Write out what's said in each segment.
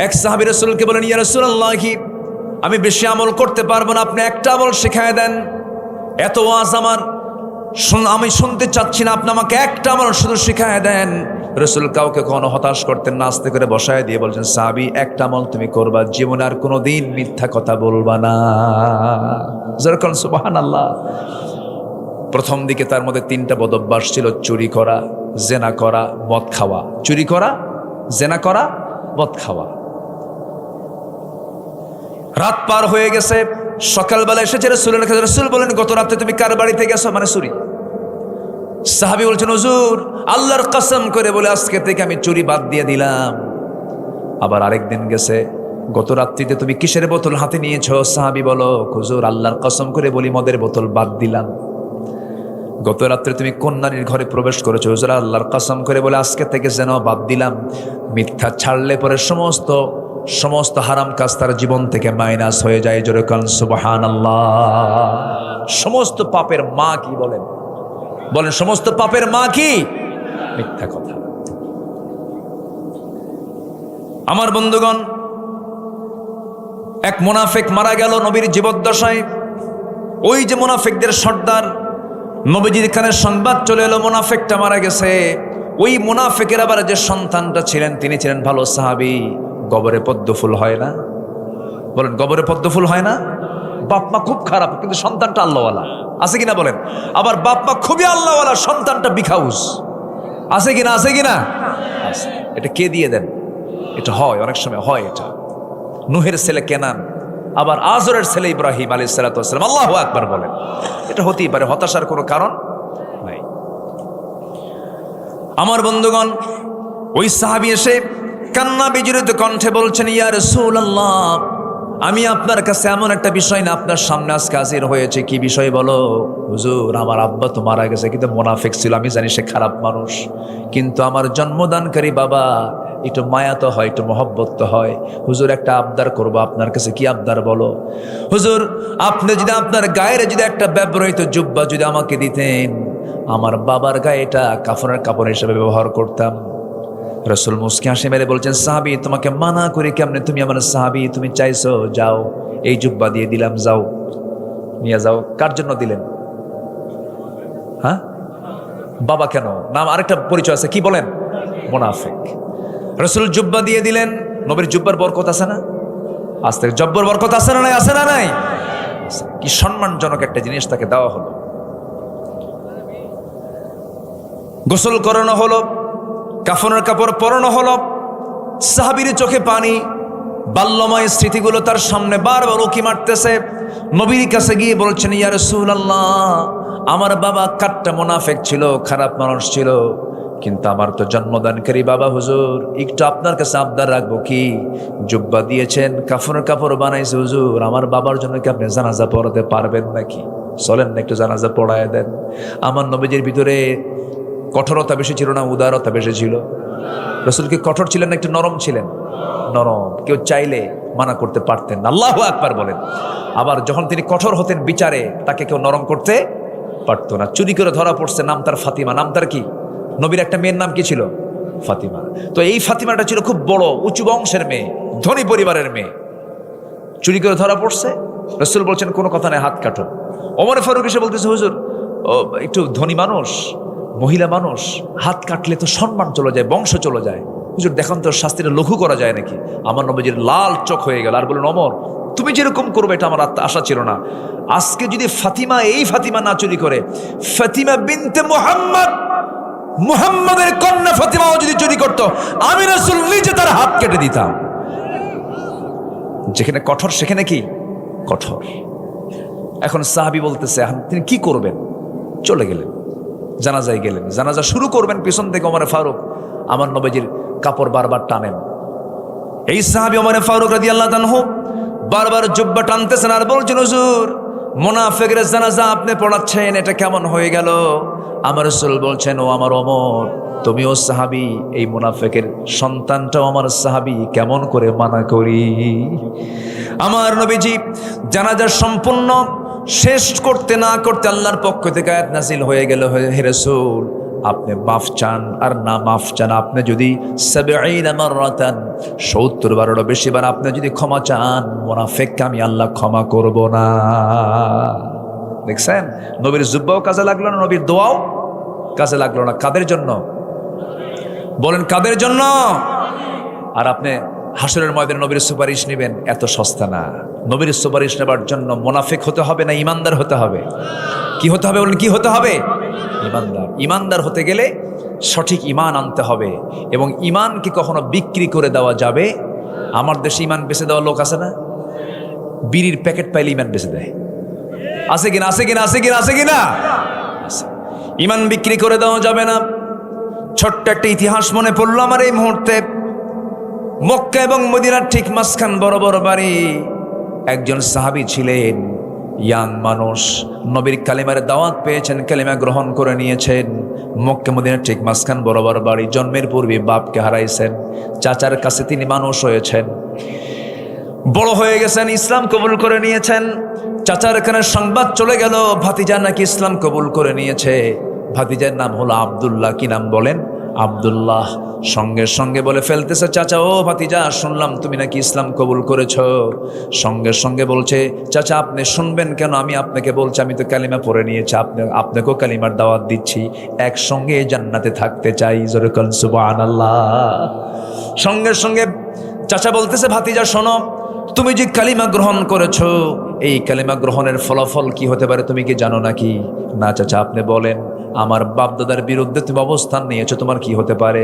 এক সাহাবী রাসূলকে বলেন, ইয়া রাসূলুল্লাহ, আমি বেশি আমল করতে পারবো না, আপনি একটা আমল শিখায় দেন। এত ওয়াজ আমার আমি শুনতে চাচ্ছি না, আপনি আমাকে একটা আমল শুধু শিখায় দেন। রাসূল কাউকে কখনো হতাশ করতেন না, আস্তে করে বসায় দিয়ে বলছেন, সাহাবী একটা আমল তুমি করবা, জীবনে আর কোনোদিন মিথ্যা কথা বলবা না। যেরকম সুবহানাল্লাহ। প্রথম দিকে তার মধ্যে 3টা বদঅভ্যাস ছিল, চুরি করা, জেনা করা, মদ খাওয়া। চুরি করা, জেনা করা, মদ খাওয়া। রাত পার হয়ে গেছে, সকালবেলা এসেছে রাসূলের কাছে। রাসূল বলেন, গত রাতে তুমি কার বাড়িতে গেছো? মানে চুরি। সাহাবী বলছেন, হুজুর আল্লাহর কসম করে বলে আজকে থেকে আমি চুরি বাদ দিয়ে দিলাম। আবার আরেকদিন গেছে, গত রাত্রিতে তুমি কিসের বোতল হাতে নিয়েছো? সাহাবী বলো, হুজুর আল্লাহর কসম করে বলি মদের বোতল বাদ দিলাম। গত রাত্রে তুমি কোন নারীর ঘরে প্রবেশ করেছো? হুজুর আল্লাহর কসম করে বলে আজকে থেকে যেন বাদ দিলাম। মিথ্যা ছাড়লে পরে সমস্ত হারাম কাজ তার জীবন থেকে মাইনাস হয়ে যায়। জোরে কান সুবহানাল্লাহ। সমস্ত পাপের মা কি বলেন? বলেন সমস্ত পাপের মা কি? মিথ্যা কথা। আমার বন্ধুগণ, এক মুনাফিক মারা গেল নবীর জীবদ্দশায়। ওই যে মুনাফিকদের সর্দার, নবীজির কানে সংবাদ চলে এলো মুনাফিকটা মারা গেছে। ওই মুনাফিকের আবার যে সন্তানটা ছিলেন, তিনি ছিলেন ভালো সাহাবী। গবরে পদ্ম ফুল হয় না? বলেন গবরে পদ্ম ফুল হয় না? বাপ মা খুব খারাপ, কিন্তু সন্তানটা আল্লাহওয়ালা, আছে কিনা বলেন? আবার বাপ মা খুবই আল্লাহওয়ালা, সন্তানটা বিখাউস, আছে কিনা? আছে কিনা? এটা কে দিয়ে দেন? এটা হয়, অনেক সময় হয়। এটা নূহের ছেলে কেনান, আবার আজরের ছেলে ইব্রাহিম আলাইহিস সালাতু ওয়াস সালাম। আল্লাহু আকবার বলেন। এটা হতেই পারে, হতাশার কোনো কারণ নাই। আমার বন্ধুগণ, ওই সাহাবী এসে কান্না বিজড়িত কণ্ঠে বলছেন, ইয়া রাসূলুল্লাহ, আমি আপনার কাছে এমন একটা বিষয় না আপনার সামনে আজকে হাজির হয়েছে। কি বিষয় বলো? হুজুর আমার আব্বা তো মারা গেছে, কিন্তু মুনাফিক ছিল, আমি জানি সে খারাপ মানুষ, কিন্তু আমার জন্মদানকারী বাবা একটু মায়া তো হয়, একটু মহব্বত তো হয়। হুজুর একটা আবদার করবো আপনার কাছে। কি আবদার বলো? হুজুর আপনি যদি আপনার গায়ের যদি একটা ব্যবহৃত জুব্বা যদি আমাকে দিতেন, আমার বাবার গায়ে এটা কাফনের কাপড় হিসেবে ব্যবহার করতাম। রাসূল মুস্কি হাসি মেরে বলছেন, সাহাবী তোমাকে মানা করে কেমনে? তুমি আমার সাহাবী, তুমি চাইছো, যাও এই জুব্বা দিয়ে দিলাম, যাও নিয়ে যাও। কার জন্য দিলেন? হ্যাঁ, বাবা কেন? নাম আরেকটা পরিচয় আছে, কি বলেন? মুনাফিক। রাসূল জুব্বা দিয়ে দিলেন। নবীর জুব্বার বরকত আছে না? আজ থেকে জব্বর বরকত আছে না নাই? আছে না নাই? কি সম্মানজনক একটা জিনিস তাকে দেওয়া হলো। গোসল করানো হলো, কাফনের কাপড় পরানো হলো। সাহাবীর চোখে পানি, বাল্যময় স্মৃতিগুলো তার সামনে বারবার উকি মারতেছে। নবীর কাছে গিয়ে বলছেন, ইয়া রাসূলুল্লাহ, আমার বাবা কাট্টা মুনাফিক ছিল, খারাপ মানুষ ছিল, কিন্তু আমার তো জন্মদানকারী বাবা। হুজুর একটু আপনার কাছে আবদার রাখবো। কি? জুব্বা দিয়েছেন, কাফনের কাপড় বানাইছে, হুজুর আমার বাবার জন্য কি আপনি জানাজা পড়াতে পারবেন নাকি? চলেন না একটু জানাজা পড়ায় দেন। আমার নবীজির ভিতরে কঠোরতা বেশি ছিল না উদারতা বেশি ছিল? রাসূল কি কঠোর ছিলেন না একটু নরম ছিলেন? নরম। কেউ চাইলে মানা করতে পারতেন না। আল্লাহু আকবার বলেন। আবার যখন তিনি কঠোর হতেন বিচারে, তাকে কেউ নরম করতে পারতো না। চুরি করে ধরা পড়ছে, নাম তার ফাতিমা। নাম তার কি? নবীর একটা মেয়ের নাম কি ছিল? ফাতিমা। তো এই ফাতিমাটা ছিল খুব বড় উঁচু বংশের মেয়ে, ধনী পরিবারের মেয়ে। চুরি করে ধরা পড়ছে, রাসূল বলছেন কোনো কথা নাই, হাত কাটো। ওমর ফারুক এসে বলতেছে, হুজুর একটু ধনী মানুষ, মহিলা মানুষ, হাত কাটলে তো সম্মান চলে যায়, বংশ চলে যায়। হুজুর দেখান তো শাস্তিটা লঘু করা যায় নাকি? আমার নবীজির লাল চোখ হয়ে গেল আর বললেন, ওমর তুমি যেরকম করবে এটা আমার আশা ছিল না। আজকে যদি ফাতিমা, এই ফাতিমা না চুরি করে, ফাতিমা বিনতে মুহাম্মদ, মুহাম্মাদের কন্যা ফাতিমাও যদি চুরি করত, আমি রাসূল নিজে তার হাত কেটে দিতাম। যেখানে কঠোর সেখানে কি কঠোর। এখন সাহাবী বলতেছে, তিনি কি করবেন? চলে গেলেন, জানাজায় গেলেন। জানাজা শুরু করবেন, পিছন থেকে ওমর ফারুক আমার নবীজির কাপড় বারবার টানেন। এই সাহাবী ওমর ফারুক রাদিয়াল্লাহু আনহু বারবার জুব্বা টানতেছেন আর বলছেন, হুজুর মুনাফিকের জানাজা আপনি পড়াচ্ছেন, এটা কেমন হয়ে গেল? আমার রাসূল বলছেন, ও আমার ওমর, তুমিও সাহাবী, এই মুনাফিকের সন্তানটাও আমার সাহাবী, কেমন করে মানা করি? আমার নবীজি জানাজা সম্পূর্ণ শেষ করতে না করতে আল্লাহর পক্ষ থেকে আয়াত নাযিল হয়ে গেল, হে রাসূল আপনি মাফ চান আর না মাফ চান, আপনি যদি 70 মাররাতান 70 বারেরও বেশি বার আপনি যদি ক্ষমা চান, মুনাফিককে আমি আল্লাহ ক্ষমা করব না। দেখছেন, নবীর জুব্বাও কাজে লাগলো না, নবীর দোয়াও কাজে লাগলো না। কাদের জন্য বলেন, কাদের জন্য? আর আপনি হাসরের ময়দানে নবীর সুপারিশ নেবেন, এত সস্তা না। নবীর সুপারিশ নেবার জন্য মুনাফিক হতে হবে না ইমানদার হতে হবে? কি হতে হবে বলেন, কি হতে হবে? ইমানদার। ইমানদার হতে গেলে সঠিক ইমান আনতে হবে, এবং ইমান কি কখনো বিক্রি করে দেওয়া যাবে? আমার দেশে ইমান বেচে দেওয়া লোক আছে না? বিড়ির প্যাকেট পাইলে ইমান বেচে দেয়, আছে কিনা? আছে কিনা? আছে কিনা? আছে কিনা? ইমান বিক্রি করে দেওয়া যাবে না। ছোট্ট একটা ইতিহাস মনে পড়লো আমার এই মুহূর্তে। মক্কা এবং মদিনার ঠিক মাঝখান বড় বড় বাড়ি। একজন সাহাবী ছিলেন, ইয়াং মানুষ, নবীর কালিমার দাওয়াত পেয়েছেন, কালিমা গ্রহণ করে নিয়েছেন। মক্কা মদিনার ঠিক মাঝখান বড় বড় বাড়ি। জন্মের পূর্বে বাপকে হারাইছেন, চাচার কাছে তিনি মানুষ হয়েছেন, বড় হয়ে গেছেন, ইসলাম কবুল করে নিয়েছেন। চাচার এখানে সংবাদ চলে গেল ভাতিজা নাকি ইসলাম কবুল করে নিয়েছে। ভাতিজার নাম হলো আব্দুল্লাহ। কি নাম বলেন? আব্দুল্লাহ। সঙ্গে সঙ্গে বলে ফেলতেছে, চাচা ও ভাতিজা, শুনলাম তুমি নাকি ইসলাম কবুল করেছ। সঙ্গে সঙ্গে বলছে, চাচা আপনি শুনবেন কেন? আমি আপনাকে বলছি, আমি তো কালিমা পড়ে নিয়েছি, আপনাকেও কালিমার দাওয়াত দিচ্ছি, একসঙ্গে জান্নাতে থাকতে চাই। জোরে বলেন সুবহানাল্লাহ। সঙ্গে সঙ্গে চাচা বলতেছে, ভাতিজা শোনো, তুমি যে কালিমা গ্রহণ করেছো, এই কালিমা গ্রহণের ফলাফল কি হতে পারে তুমি কি জানো নাকি? না চাচা, আপনি বলেন। আমার বাপদাদার বিরুদ্ধে তুমি অবস্থান নিয়েছো, তোমার কি হতে পারে?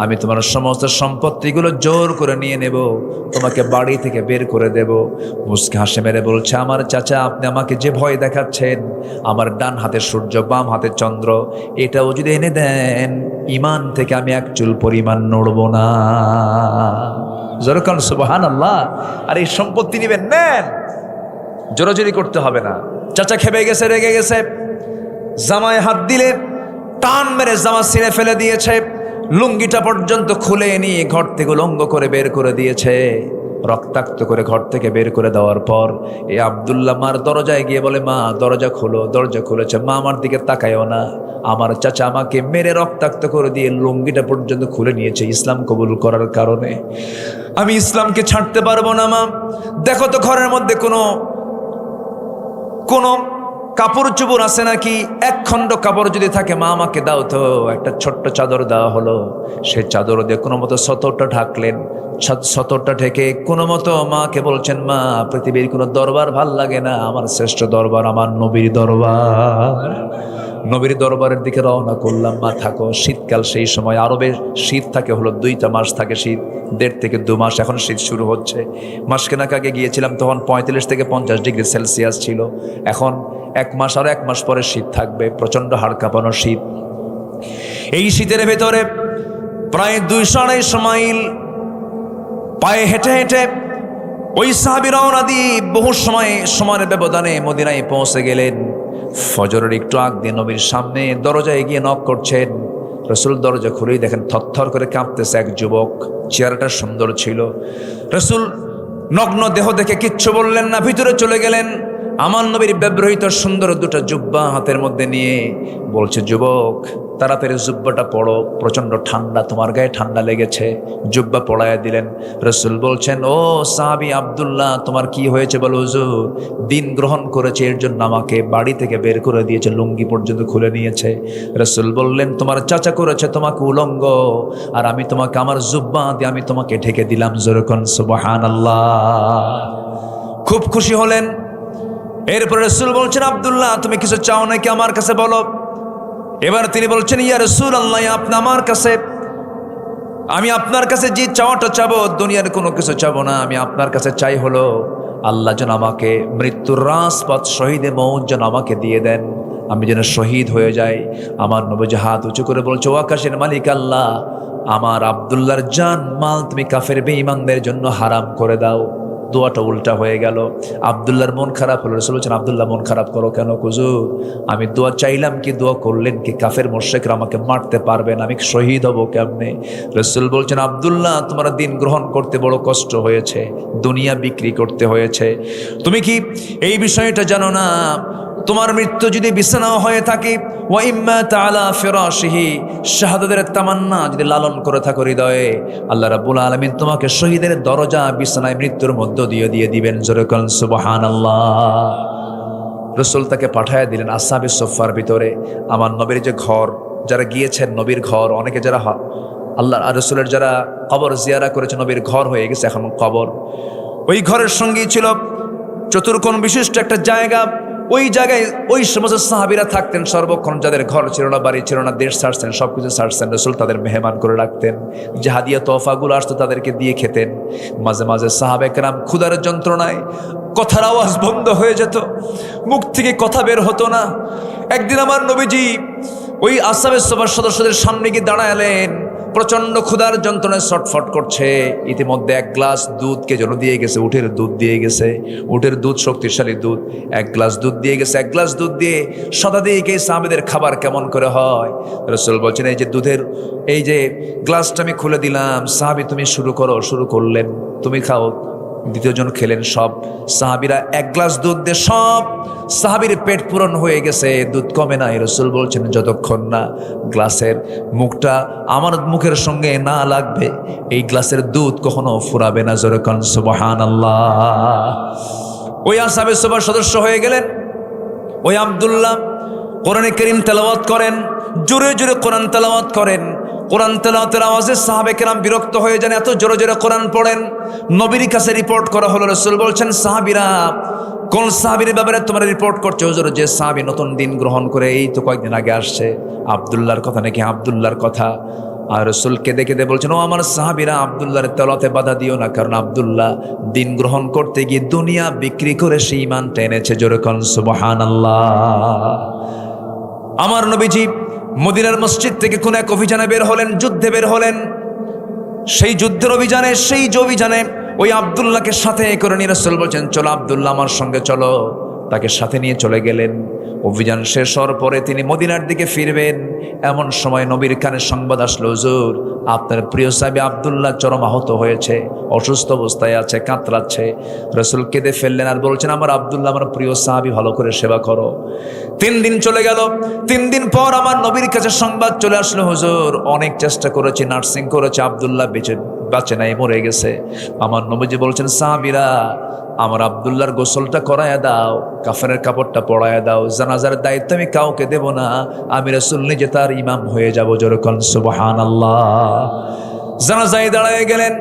আমি তোমার সমস্ত সম্পত্তিগুলো জোর করে নিয়ে নেব, তোমাকে বাড়ি থেকে বের করে দেব। মুস্কি হাসি মেরে বলছে, আমার চাচা, আপনি আমাকে যে ভয় দেখাচ্ছেন, আমার ডান হাতে সূর্য বাম হাতে চন্দ্র, এটাও যদি এনে দেন, ইমান থেকে আমি এক চুল পরিমাণ নড়ব না। জোরকান সুবহানাল্লাহ। আর এই সম্পত্তি নিবেন, নেন, জোরাজোরি করতে হবে না। চাচা খেপে গেছে, রেগে গেছে, জামায় হাত দিলে টান মেরে জামা ছিঁড়ে ফেলে দিয়েছে, লুঙ্গিটা পর্যন্ত খুলে নিয়ে ঘর থেকে উলঙ্গ করে বের করে দিয়েছে। রক্তাক্ত করে ঘর থেকে বের করে দেওয়ার পর এই আব্দুল্লাহ মার দরজায় গিয়ে বলে, মা দরজা খোলো। দরজা খুলেছে, মা আমার দিকে তাকায়ও না। আমার চাচা আমাকে মেরে রক্তাক্ত করে দিয়ে লুঙ্গিটা পর্যন্ত খুলে নিয়েছে ইসলাম কবুল করার কারণে। আমি ইসলামকে ছাড়তে পারবো না মা। দেখো তো ঘরের মধ্যে কোনো কাপড় চোপড় আছে নাকি? এক খণ্ড কাপড় যদি থাকে, মা আমাকে দাও তো। একটা ছোট্ট চাদর দেওয়া হলো, সেই চাদর দিয়ে কোনো মতো সতরটা ঢাকলেন। সতরটা ঢেকে কোনো মতো মাকে বলছেন, মা পৃথিবীর কোনো দরবার ভাল লাগে না, আমার শ্রেষ্ঠ দরবার আমার নবীর দরবার। নবীর দরবারের দিকে রওনা করলাম। মা থাকো। শীতকাল, সেই সময় আরবে শীত থাকে হলো 2টা মাস থাকে শীত, 1.5 থেকে 2 মাস। এখন শীত শুরু হচ্ছে। মাসখানেক আগে গিয়েছিলাম, তখন 45 থেকে 50 ডিগ্রি সেলসিয়াস ছিল। এখন 1 মাস আর 1 মাস পরে শীত থাকবে, প্রচণ্ড হাড় কাঁপানো শীত। এই শীতের ভেতরে প্রায় 200-250 মাইল পায়ে হেঁটে হেঁটে ওই সাহাবী রওনা দিয়ে বহু সময়ের ব্যবধানে মদিনায় পৌঁছে গেলেন। ফজরের একটু আগ দিয়ে নবীর সামনে দরজায় গিয়ে নক করছেন। রসুল দরজা খুলেই দেখেন থরথর করে কাঁপতেছে এক যুবক। চেহারাটা সুন্দর ছিল। রসুল নগ্ন দেহ দেখে কিচ্ছু বললেন না, ভিতরে চলে গেলেন। আমার নবীর ব্যবহৃত সুন্দর 2টা জুব্বা হাতের মধ্যে নিয়ে বলছে, যুবক তাড়াতাড়ি জুব্বাটা পড়ো, প্রচণ্ড ঠান্ডা, তোমার গায়ে ঠান্ডা লেগেছে। জুব্বা পড়াইয়া দিলেন। রসুল বলছেন, ও সাহাবী আব্দুল্লাহ, তোমার কি হয়েছে বলো? হুজুর, দিন গ্রহণ করেছে, এর জন্য আমাকে বাড়ি থেকে বের করে দিয়েছে, লুঙ্গি পর্যন্ত খুলে নিয়েছে। রসুল বললেন, তোমার চাচা করেছে তোমাকে উলঙ্গ, আর আমি তোমাকে আমার জুব্বা দিয়ে আমি তোমাকে ঢেকে দিলাম। যেরকম সুবহানাল্লাহ। খুব খুশি হলেন। এরপরে রসুল বলছেন, আব্দুল্লাহ তুমি কিছু চাও নাকি আমার কাছে বলো। এবার তিনি বলছেন, ইয়া রাসূলুল্লাহ, আপনি আমার কাছে, আমি আপনার কাছে যে চাওয়াটা চাবো, দুনিয়ার কোনো কিছু চাবো না। আমি আপনার কাছে চাই হলো, আল্লাহ যেন আমাকে মৃত্যুর রাজপথ, শহীদে মৌত যেন আমাকে দিয়ে দেন, আমি যেন শহীদ হয়ে যাই। আমার নবী হাত উঁচু করে বলছে, ও আকাশের মালিক আল্লাহ, আমার আব্দুল্লাহর জান মাল তুমি কাফের বেঈমানদের জন্য হারাম করে দাও। দোয়াটা উল্টা হয়ে গেল। আব্দুল্লাহর মন খারাপ হলো। রসুল বলছেন, আব্দুল্লাহ মন খারাপ করো কেন? হুজুর, আমি দোয়া চাইলাম কি, দোয়া করলেন কি? কাফের মুশরিকরা আমাকে মারতে পারবে না, আমি শহীদ হব কেমনে? রসুল বলছেন, আব্দুল্লাহ তোমার দিন গ্রহণ করতে বড় কষ্ট হয়েছে, দুনিয়া বিক্রি করতে হয়েছে। তুমি কি এই বিষয়টা জানো না? তোমার মৃত্যু যদি বিছানাও হয়ে থাকে, ওয়া ইম্মা তাআলা ফিরাশিহি, শাহাদাতের তামান্না যদি লালন করে থাকো হৃদয়ে, আল্লাহ রাব্বুল আলামিন তোমাকে শহীদের দরজা বিছানায় মৃত্যুর মধ্য দিয়ে দিবেন। জোরে বলেন সুবহানাল্লাহ। রাসূল তাকে পাঠায় দিলেন আসহাবে সুফফার ভিতরে। আমার নবীর যে ঘর, যারা গিয়েছেন নবীর ঘর, অনেকে যারা আল্লাহ আর রাসূলের যারা কবর জিয়ারা করেছে, নবীর ঘর হয়ে গেছে এখন কবর। ওই ঘরের সঙ্গেই ছিল চতুর্কোণ বিশিষ্ট একটা জায়গা। ওই জায়গায় ওই সমস্ত সাহাবীরা থাকতেন সর্বক্ষণ, যাদের ঘর ছিল না, বাড়ি ছিল না, দেশ ছাড়ছেন, সবকিছু ছাড়ছেন। রাসূল তাদের মেহমান করে রাখতেন। যে হাদিয়া তোহফাগুলো আসতো তাদেরকে দিয়ে খেতেন। মাঝে মাঝে সাহাবা একরাম ক্ষুধার যন্ত্রণায় কথার আওয়াজ বন্ধ হয়ে যেত, মুখ থেকে কথা বের হতো না। একদিন আমার নবীজি ওই আসহাবে সুফফার সদস্যদের সামনে গিয়ে দাঁড়ালেন। প্রচন্ড ক্ষুধার যন্ত্রণায় ছটফট করছে। ইতিমধ্যে এক গ্লাস দুধকে যেন দিয়ে গেছে, উটের দুধ দিয়ে গেছে। উটের দুধ শক্তিশালী দুধ। এক গ্লাস দুধ দিয়ে গেছে। এক গ্লাস দুধ দিয়ে শতাধিক এই সাহাবীদের খাবার কেমন করে হয়। রাসূল বলছেন, এই যে দুধের এই যে গ্লাসটা আমি খুলে দিলাম, সাহাবী তুমি শুরু করো। শুরু করলেন, তুমি খাও। দ্বিতীয়জন খেলেন। সব সাহাবীরা এক গ্লাস দুধ দিয়ে সব সাহাবীর পেট পূরণ হয়ে গেছে, দুধ কমে নাই। রাসূল বলছেন, যতক্ষণ না গ্লাসের মুখটা আমার মুখের সঙ্গে না লাগবে, এই গ্লাসের দুধ কখনো ফুরাবে না। জোরে কোন সুবহানাল্লাহ। ওই আসহাবে সুফফার সদস্য হয়ে গেলেন। ওই আব্দুল্লাহ কোরআনে কারীম তেলাওয়াত করেন, জোরে জোরে কোরআন তেলাওয়াত করেন। কোরআন তেলাওয়াতের আওয়াজে সাহাবে কেরাম বিরক্ত হয়ে যান, এত জোরে জোরে কোরআন পড়েন। নবীর কাছে রিপোর্ট করা হলো। রাসূল বলছেন, সাহাবীরা, কোন সাহাবীর ব্যাপারে তোমরা রিপোর্ট করছো? হুজুর, যে সাহাবী নতুন দিন গ্রহণ করে এই তো কয়েকদিন আগে আসছে, আব্দুল্লাহর কথা নাকি? আব্দুল্লাহর কথা। আর রাসূল কেঁদে কেঁদে বলছেন, ও আমার সাহাবীরা, আব্দুল্লাহর তেলাওয়াতে বাধা দিও না, কারণ আব্দুল্লাহ দিন গ্রহণ করতে গিয়ে দুনিয়া বিক্রি করে সে ঈমানটা এনেছে। জোরে কোন সুবহানাল্লাহ। আমার নবীজি মদিনার মসজিদ থেকে কোন এক অভিযানে বের হলেন, যুদ্ধে বের হলেন। সেই যুদ্ধের অভিযানে, সেই যে অভিযানে ওই আব্দুল্লাহকে সাথে করে নিয়ে রাসূল বলছেন, চলো আব্দুল্লাহ আমার সঙ্গে চলো। তাকে সাথে নিয়ে চলে গেলেন। অভিযান শেষ হওয়ার পরে তিনি মদিনার দিকে ফিরবেন, এমন সময় নবীর কানে সংবাদ আসলো, হুজুর আপনার প্রিয় সাহাবী আব্দুল্লাহ চরম আহত হয়েছে, অসুস্থ অবস্থায় আছে, কাতরাচ্ছে। রাসূল কেঁদে ফেললেন আর বলছেন, আমার আব্দুল্লাহ আমার প্রিয় সাহাবী, ভালো করে সেবা করো। 3 দিন চলে গেল। 3 দিন পর আমার নবীর কাছে সংবাদ চলে আসলো, হুজুর অনেক চেষ্টা করেছি, নার্সিং করেছে, আব্দুল্লাহ বাঁচে নাই, মরে গেছে। আমার নবীজি বলছেন, সাহাবীরা আমার আব্দুল্লাহর গোসলটা করায় দাও, কাফনের কাপড়টা পরায় দাও, জানাজার দায়িত্ব আমি কাউকে দেব না, আমি রাসূল নিজে তার ইমাম হয়ে যাব। জোরে কোন সুবহানাল্লাহ। জানাজায় দাঁড়ায় গেলেন।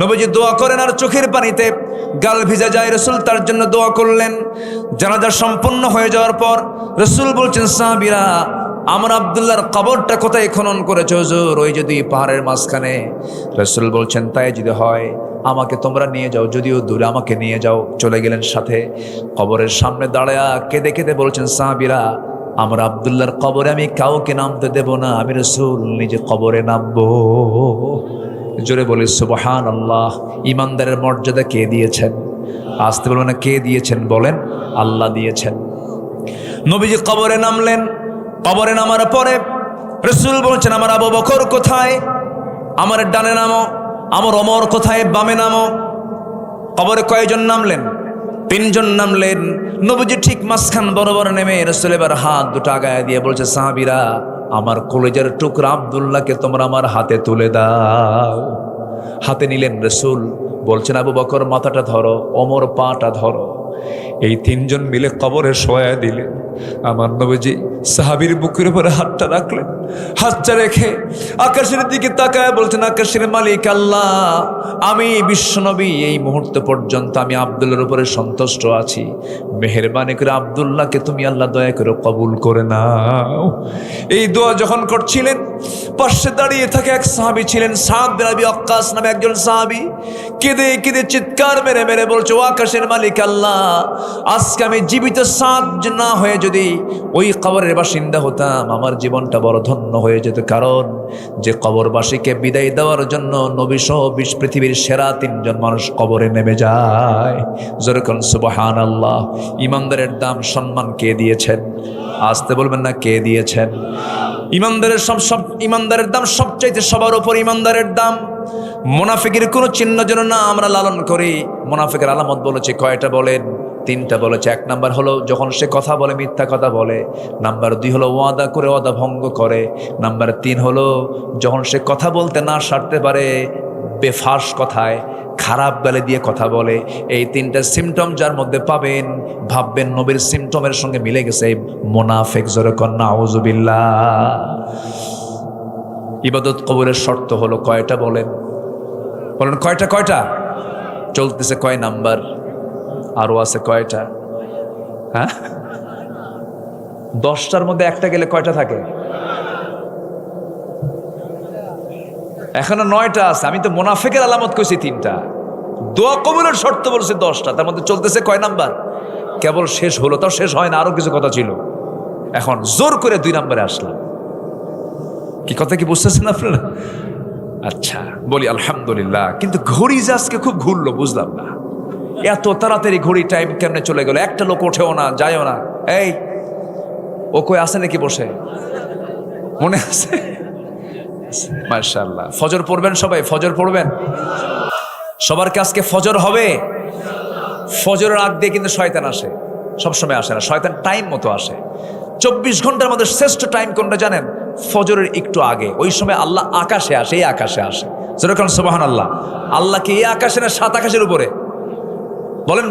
নবীজি দোয়া করেন আর চোখের পানিতে গাল ভিজে যায়। রাসূল তার জন্য দোয়া করলেন। জানাজা সম্পন্ন হয়ে যাওয়ার পর রাসূল বলছেন, সাহাবীরা আমার আব্দুল্লাহর কবরটা কোথায় খনন করেছে? হুজুর ওই যদি পাহাড়ের মাঝখানে। রাসূল বলছেন, তাই যদি হয় আমাকে তোমরা নিয়ে যাও, যদিও দূরে আমাকে নিয়ে যাও। চলে গেলেন সাথে। কবরের সামনে দাঁড়ায়া কেঁদে কেঁদে বলছেন, সাহাবীরা আমার আব্দুল্লাহর কবরে আমি কাউকে নামতে দেব না, আমি রাসূল নিজে কবরে নামবো। জোরে বলি সুবহানাল্লাহ। ইমানদারের মর্যাদা কে দিয়েছেন? আসতে বলবেন না, কে দিয়েছেন? বলেন, আল্লাহ দিয়েছেন। নবীজি কবরে নামলেন। কবরে নামার পরে রাসূল বলছেন, আমার আবু বকর কোথায়? আমার ডানে নামো। আমার ওমর কোথায়? বামে নামো। কবরে কয়জন নামলেন? 3 জন নামলেন। নবীজি ঠিক মাঝখান বরাবর নেমে রাসূল এবার হাত দুটো আগায় দিয়ে বলছে, সাহাবীরা আমার কলেজের টুকরা আব্দুল্লাহকে তোমরা আমার হাতে তুলে দাও। হাতে নিলেন। রাসূল বলছেন, আবু বকর মাথাটা ধরো, ওমর পাটা ধরো। এই 3 জন মিলে কবরে শোয়া দিলেন। আমার নবীজি সাহাবীর বুকের উপরে হাতটা রাখলেন। হাতটা রেখে আকাশের দিকে তাকায় বলছেন, আকাশের মালিক আল্লাহ, আমি বিশ্বনবী এই মুহূর্ত পর্যন্ত আমি আব্দুল্লাহর উপরে সন্তুষ্ট আছি। মেহেরবানি করে আব্দুল্লাহকে তুমি আল্লাহ দয়া করে কবুল করে নাও। এই দোয়া যখন করছিলেন, পাশে দাঁড়িয়ে থাকে এক সাহাবী ছিলেন, সাদ বিন আবি ওয়াক্কাস নামে একজন সাহাবী। কেঁদে কেঁদে চিৎকার মেরে মেরে বলছে, ও আকাশের মালিক আল্লাহ, আজকে আমি জীবিত সাদ না হয়ে যদি ওই কবরের বাসিন্দা হতাম, আমার জীবনটা বড় ধন্য হয়ে যেত। কারণ যে কবরবাসীকে বিদায় দেওয়ার জন্য নবী সহ পৃথিবীর সেরা 3 জন মানুষ কবরে নেমে যায়। জোরে কোন সুবহানাল্লাহ। ইমানদারের দাম সম্মান কে দিয়েছেন? আসতে বলবেন না, কে দিয়েছেন? ইমানদারের দাম সবচাইতে সবার উপর ইমানদারের দাম। মুনাফিকের কোনো চিহ্ন যেন না আমরা লালন করি। মুনাফিকের আলামত বলেছে কয়টা? বলেন, তিনটা বলেছে। 1 নাম্বার হলো যখন সে কথা বলে মিথ্যা কথা বলে, নাম্বার 2 হলো ওয়াদা করে ওয়াদা ভঙ্গ করে, নাম্বার 3 হলো যখন সে কথা বলতে না সারতে পারে বেফাস কথায় খারাপ গালি দিয়ে কথা বলে। এই 3টা সিমটম যার মধ্যে পাবেন, ভাববেন নবীর সিমটমের সঙ্গে মিলে গেছে, মুনাফিক। জোরে কর নাউযুবিল্লাহ। ইবাদত কবুলের শর্ত হলো কয়টা বলেন? বলেন কয়টা? চলতেছে কয় নাম্বার? আরো আছে কয়টা? হ্যাঁ, 10টার মধ্যে একটা গেলে কয়টা থাকে? এখনো 9টা আছে। আমি তো মুনাফিকের আলামত কইছি 3টা, দোয়া কবুলের শর্ত বলছি 10টা, তার মধ্যে চলতেছে কয় নাম্বার? কেবল শেষ হলো, তাও শেষ হয় না, আরো কিছু কথা ছিল। এখন জোর করে 2 নম্বরে আসলাম। কি কথা কি বুঝতেছেন আপনারা? আচ্ছা, বলি আলহামদুলিল্লাহ। কিন্তু ঘড়ি যে আজকে খুব ঘুরলো, বুঝলাম না এত তাড়াতাড়ি ঘড়ি টাইম কেমনে চলে গেল। একটা লোক ওঠেও না, যায়ও না। এই ও কই আছে নাকি বসে? মনে আছে? মাশাআল্লাহ। ফজর পড়বেন সবাই, ফজর পড়বেন সবার কাছকে। ফজর হবে, ফজরের আগ দিয়ে কিন্তু শয়তান আসে, সবসময় আসে না। শয়তান টাইম মতো আসে। 24 ঘন্টার মধ্যে শ্রেষ্ঠ টাইম কোনটা জানেন? ফজরের একটু আগে। ওই সময় আল্লাহ আকাশে আসে, এই আকাশে আসে। যেরকম সুবহানাল্লাহ। আল্লাহ কি এই আকাশে না 7 আকাশের উপরে? বলেন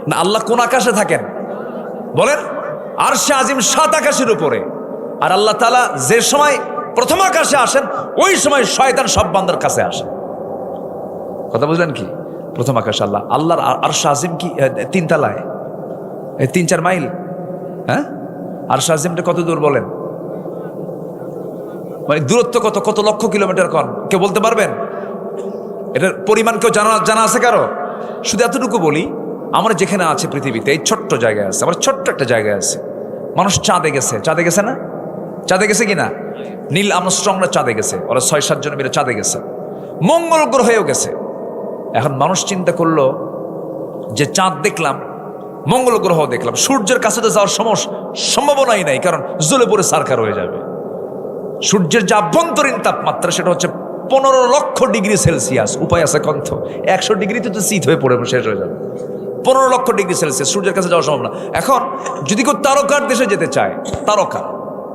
না, আল্লাহ কোন আকাশে থাকেন বলেন? আরশে আজিম 7 আকাশের উপরে। আর আল্লাহ তাআলা যে সময় প্রথম আকাশে আসেন, ওই সময় শয়তান সব বান্দার কাছে আসে। কথা বুঝলেন কি? প্রথম আকাশ আল্লাহর আরশে আজিম কি 3 তলায়? 3-4 মাইল। হ্যাঁ, আরশে আজিমটা কত দূর বলেন? মানে দূরত্ব কত লক্ষ কিলোমিটার? কেউ বলতে পারবেন? এটার পরিমাণ কেউ জানা আছে কারো? শুধু এতটুকু বলি, আমরা যেখানে আছে পৃথিবীতে, এই ছোট্ট জায়গায় আছে, আমার ছোট্ট একটা জায়গায় আছে। মানুষ চাঁদে গেছে না? চাঁদে গেছে কিনা? নীল আর্মস্ট্রংরা চাঁদে গেছে, ওরা 6-7 জন মিলে চাঁদে গেছে। মঙ্গল গ্রহেও গেছে। এখন মানুষ চিন্তা করলো যে চাঁদ দেখলাম, মঙ্গল গ্রহ দেখলাম, সূর্যের কাছে তো যাওয়ার সম্ভাবনাই নাই, কারণ জ্বলে পড়ে সারখার হয়ে যাবে। সূর্যের যে আভ্যন্তরীণ তাপমাত্রা সেটা হচ্ছে 15 লক্ষ ডিগ্রি সেলসিয়াস। উপায় আছে কণ্ঠ? 100 ডিগ্রিতে তো শীত হয়ে পড়ে শেষ হয়ে যাবে। 15 লক্ষ ডিগ্রি সেলসিয়াস, সূর্যের কাছে যাওয়া সম্ভব না। এখন যদি কেউ তারকার দেশে যেতে চায়, তারকা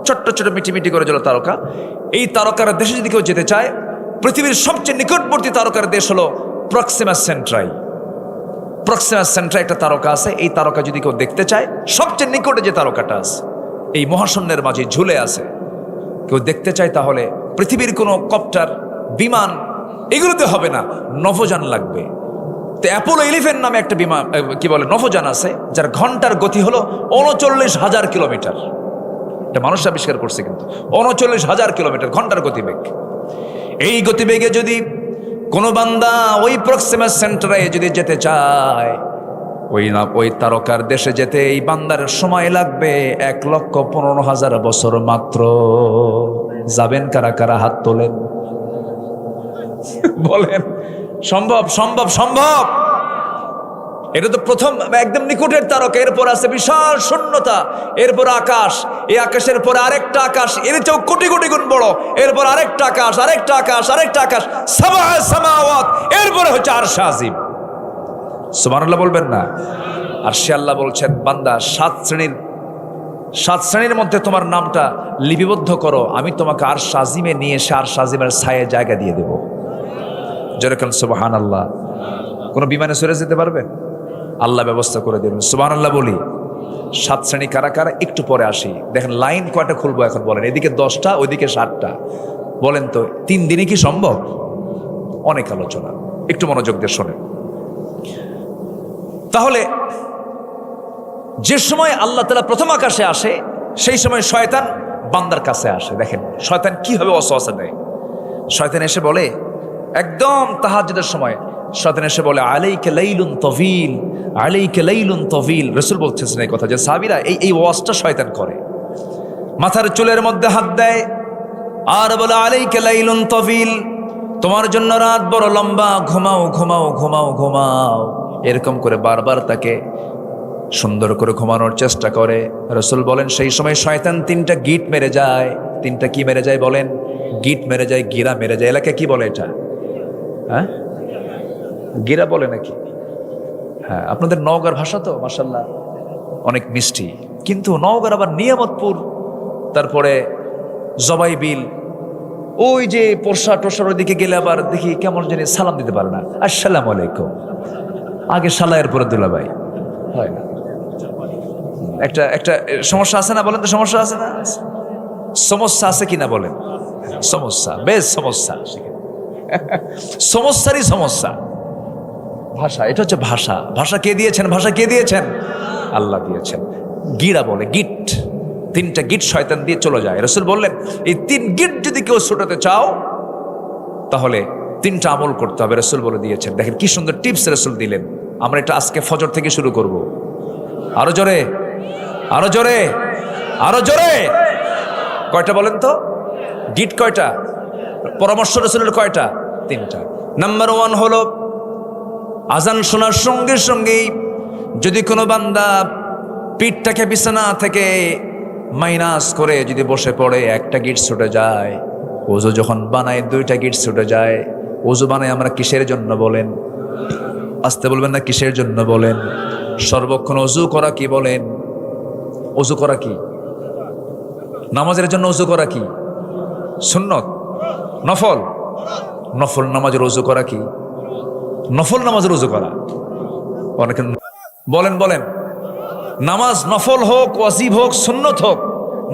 ছোট্ট মিটি করে জ্বলা তারকা, এই তারকার দেশে যদি কেউ যেতে চায়, পৃথিবীর সবচেয়ে নিকটবর্তী তারকার দেশ হলো প্রক্সিমা সেন্ট্রাই। প্রক্সিমা সেন্ট্রাই একটা তারকা আছে। এই তারকা যদি কেউ দেখতে চায়, সবচেয়ে নিকটে যে তারকাটা আছে, এই মহাশূন্যের মাঝে ঝুলে আছে, কেউ দেখতে চায়, তাহলে পৃথিবীর কোনো কপ্টার, বিমান এগুলোতে হবে না, নভোযান লাগবে। তো অ্যাপোলো 11 নামে একটা বিমান, নভোযান আছে, যার ঘন্টার গতি হলো 39,000 কিলোমিটার। এটা মানুষ আবিষ্কার করছে, কিন্তু 39,000 কিলোমিটার ঘন্টার গতিবেগ। এই গতিবেগে যদি কোনো বান্দা ওই প্রক্সিমা সেন্টারে যদি যেতে চায়, ওই তারকার দেশে যেতে এই বান্দার সময় লাগবে 1,15,000 বছর মাত্র। যাবেন কারা কারা? হাত তোলেন, বলেন সম্ভব? এটা তো প্রথম একদম নিকটের তারকা। এরপর আছে বিশাল শূন্যতা, এরপর আকাশ, এই আকাশের পরে আরেকটা আকাশ, এর চেয়েও কোটি কোটি গুণ বড়, এরপর আরেকটা আকাশ, সাবা সামাওয়াত, এরপরে হচ্ছে আরশে আজিম। সুবহানাল্লাহ বলবেন না? আর সে আল্লাহ বলছেন, বান্দা 7 শ্রেণীর মধ্যে তোমার নামটা লিপিবদ্ধ করো, আমি তোমাকে আরশে আজিমে নিয়ে এসে আরশে আজিমের ছায়ে জায়গা দিয়ে দেব। যেরকম সুবহানাল্লাহ। কোনো বিমানে চড়ে যেতে পারবেন? আল্লাহ ব্যবস্থা করে দেবেন। সুবহানাল্লাহ বলি। 7 শ্রেণী কারা কারা? একটু পরে আসি। দেখেন লাইন কয়টা খুলবো এখন বলেন? এদিকে 10টা, ওইদিকে 7টা। বলেন তো 3 দিনে কি সম্ভব? অনেক আলোচনা, একটু মনোযোগ দিয়ে শোনেন। তাহলে যে সময় আল্লাহ তাআলা প্রথম আকাশে আসে, সেই সময় শয়তান বান্দার কাছে আসে। দেখেন শয়তান কিভাবে ওয়াসওয়াসা দেয়। শয়তান এসে বলে, একদম তাহাজ্জুদের সময় শয়তান এসে বলে, আলাইকা লাইলুন তাওয়িল, আলাইকা লাইলুন তাওয়িল। রাসূল বলতেছেন এই কথা, যে সাহাবীরা এই ওয়াজটা শয়তান করে। মাথার চুলের মধ্যে হাত দেয় আর বলে, আলাইকা লাইলুন তাওয়িল, তোমার জন্য রাত বড় লম্বা, ঘুমাও ঘুমাও ঘুমাও ঘুমাও। এরকম করে বারবার তাকে সুন্দর করে ঘুমানোর চেষ্টা করে। রাসূল বলেন, সেই সময় শয়তান 3টা গিট মেরে যায়। 3টা কি মেরে যায় বলেন? গিট মেরে যায়, গিরা মেরে যায়। এলাকায় কি বলে এটা? হ্যাঁ, গিরা বলে নাকি? হ্যাঁ, আপনাদের নওগাঁর ভাষা তো মাশাআল্লাহ অনেক মিষ্টি, কিন্তু নওগাঁর আবার নিয়ামতপুর, তারপরে জবাইবিল, ওই যে পোরশা টোরশার ওইদিকে গেলে আবার দেখি কেমন জানি সালাম দিতে পারে না, আসসালামু আলাইকুম, আগে সালায়ের পরে দুলাভাই হয় না। একটা একটা সমস্যা আছে না বলেন তো? সমস্যা আছে না? সমস্যা আছে কিনা বলেন? সমস্যা, বেশ সমস্যা, সমস্যারই সমস্যা। ভাষা, এটা হচ্ছে ভাষা। ভাষা কে দিয়েছেন? ভাষা কে দিয়েছেন? আল্লাহ দিয়েছেন। গিরা বলে, গিট, 3টা গিট শয়তান দিয়ে চলে যায়। রাসূল বললেন এই 3 গিট যদি কেউ ছুটাতে চাও তাহলে 3টা আমল করতে হবে। রাসূল বলে দিয়েছেন। দেখেন কি সুন্দর টিপস রাসূল দিলেন। আমরা এটা আজকে ফজর থেকে শুরু করব। আরো জোরে, আরো জোরে, আরো জোরে। কয়টা বলেন তো? গিট কয়টা? পরামর্শ রাসূলের কয়টা? 3টা। নাম্বার 1 হলো আজান শোনার সঙ্গে সঙ্গেই যদি কোনো বান্দা পিঠটাকে বিছানা থেকে মাইনাস করে যদি বসে পড়ে, 1টা গিট ছুটে যায়। ওযু যখন বানায় 2টা গিট ছুটে যায়। ওযু বানায় আমরা কিসের জন্য বলেন? আসতে বলবেন না, কিসের জন্য বলেন? সর্বক্ষণ ওযু করা কি বলেন? ওযু করা কি? নামাজের জন্য ওযু করা কি? সুন্নত? নফল? নফল নামাজের ওযু করা কি? নফল নামাজের ওযু করা। অনেকে বলেন বলেন, নামাজ নফল হোক, ওয়াজিব হোক, সুন্নত হোক,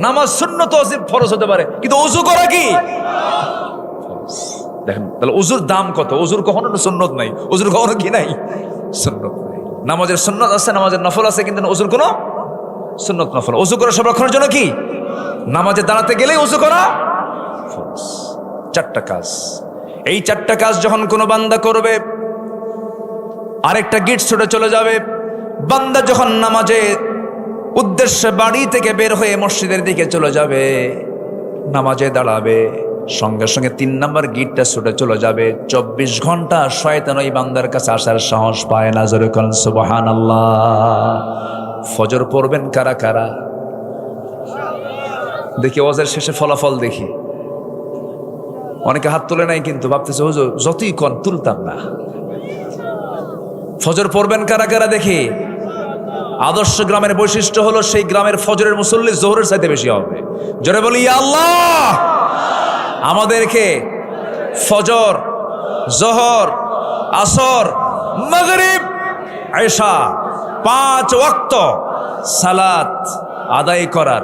নামাজ সুন্নত ওয়াজিব ফরজ হতে পারে, কিন্তু ওযু করা কি? দেখেন তাহলে ওযুর দাম কত? ওযুর কখনো সুন্নত নাই, ওযুর কখনো কি নাই? সুন্নত নাই। নামাজের সুন্নত আছে, নামাজের নফল আছে, কিন্তু ওযুর কোনো সুন্নত নফল। ওযু করা সংরক্ষণের জন্য কি? নামাজে দাঁড়াতে গেলেই ওযু করা ফরজ। 4টা কাজ। এই 4টা কাজ যখন কোনো বান্দা করবে, আরেকটা গিট ছুটে চলে যাবে। বান্দা যখন নামাজে উদ্দেশ্যে বাড়ি থেকে বের হয়ে মসজিদের দিকে চলে যাবে, নামাজে দাঁড়াবে, সঙ্গে সঙ্গে 3 নাম্বার গিটটা ছুটে চলে যাবে। 24 ঘন্টা শয়তান ওই বান্দার কাছে আসার সাহস পায় না। জোরে বলেন সুবহানাল্লাহ। ফজর পড়বেন কারা কারা? দেখি ওয়াজের শেষে ফলাফল দেখি। অনেকে হাত তোলে নাই, কিন্তু ভাবতেছে হুজুর যতই কন তুলতাম না। ফজর পড়বেন কারা কারা দেখি। আদর্শ গ্রামের বৈশিষ্ট্য হলো সেই গ্রামের ফজরের মুসল্লি জোহরের চাইতে বেশি হবে। জোরে বলি ইয়া আল্লাহ, আমাদেরকে ফজর, জোহর, আসর, মাগরিব, এশা 5 ওয়াক্ত সালাত আদায় করার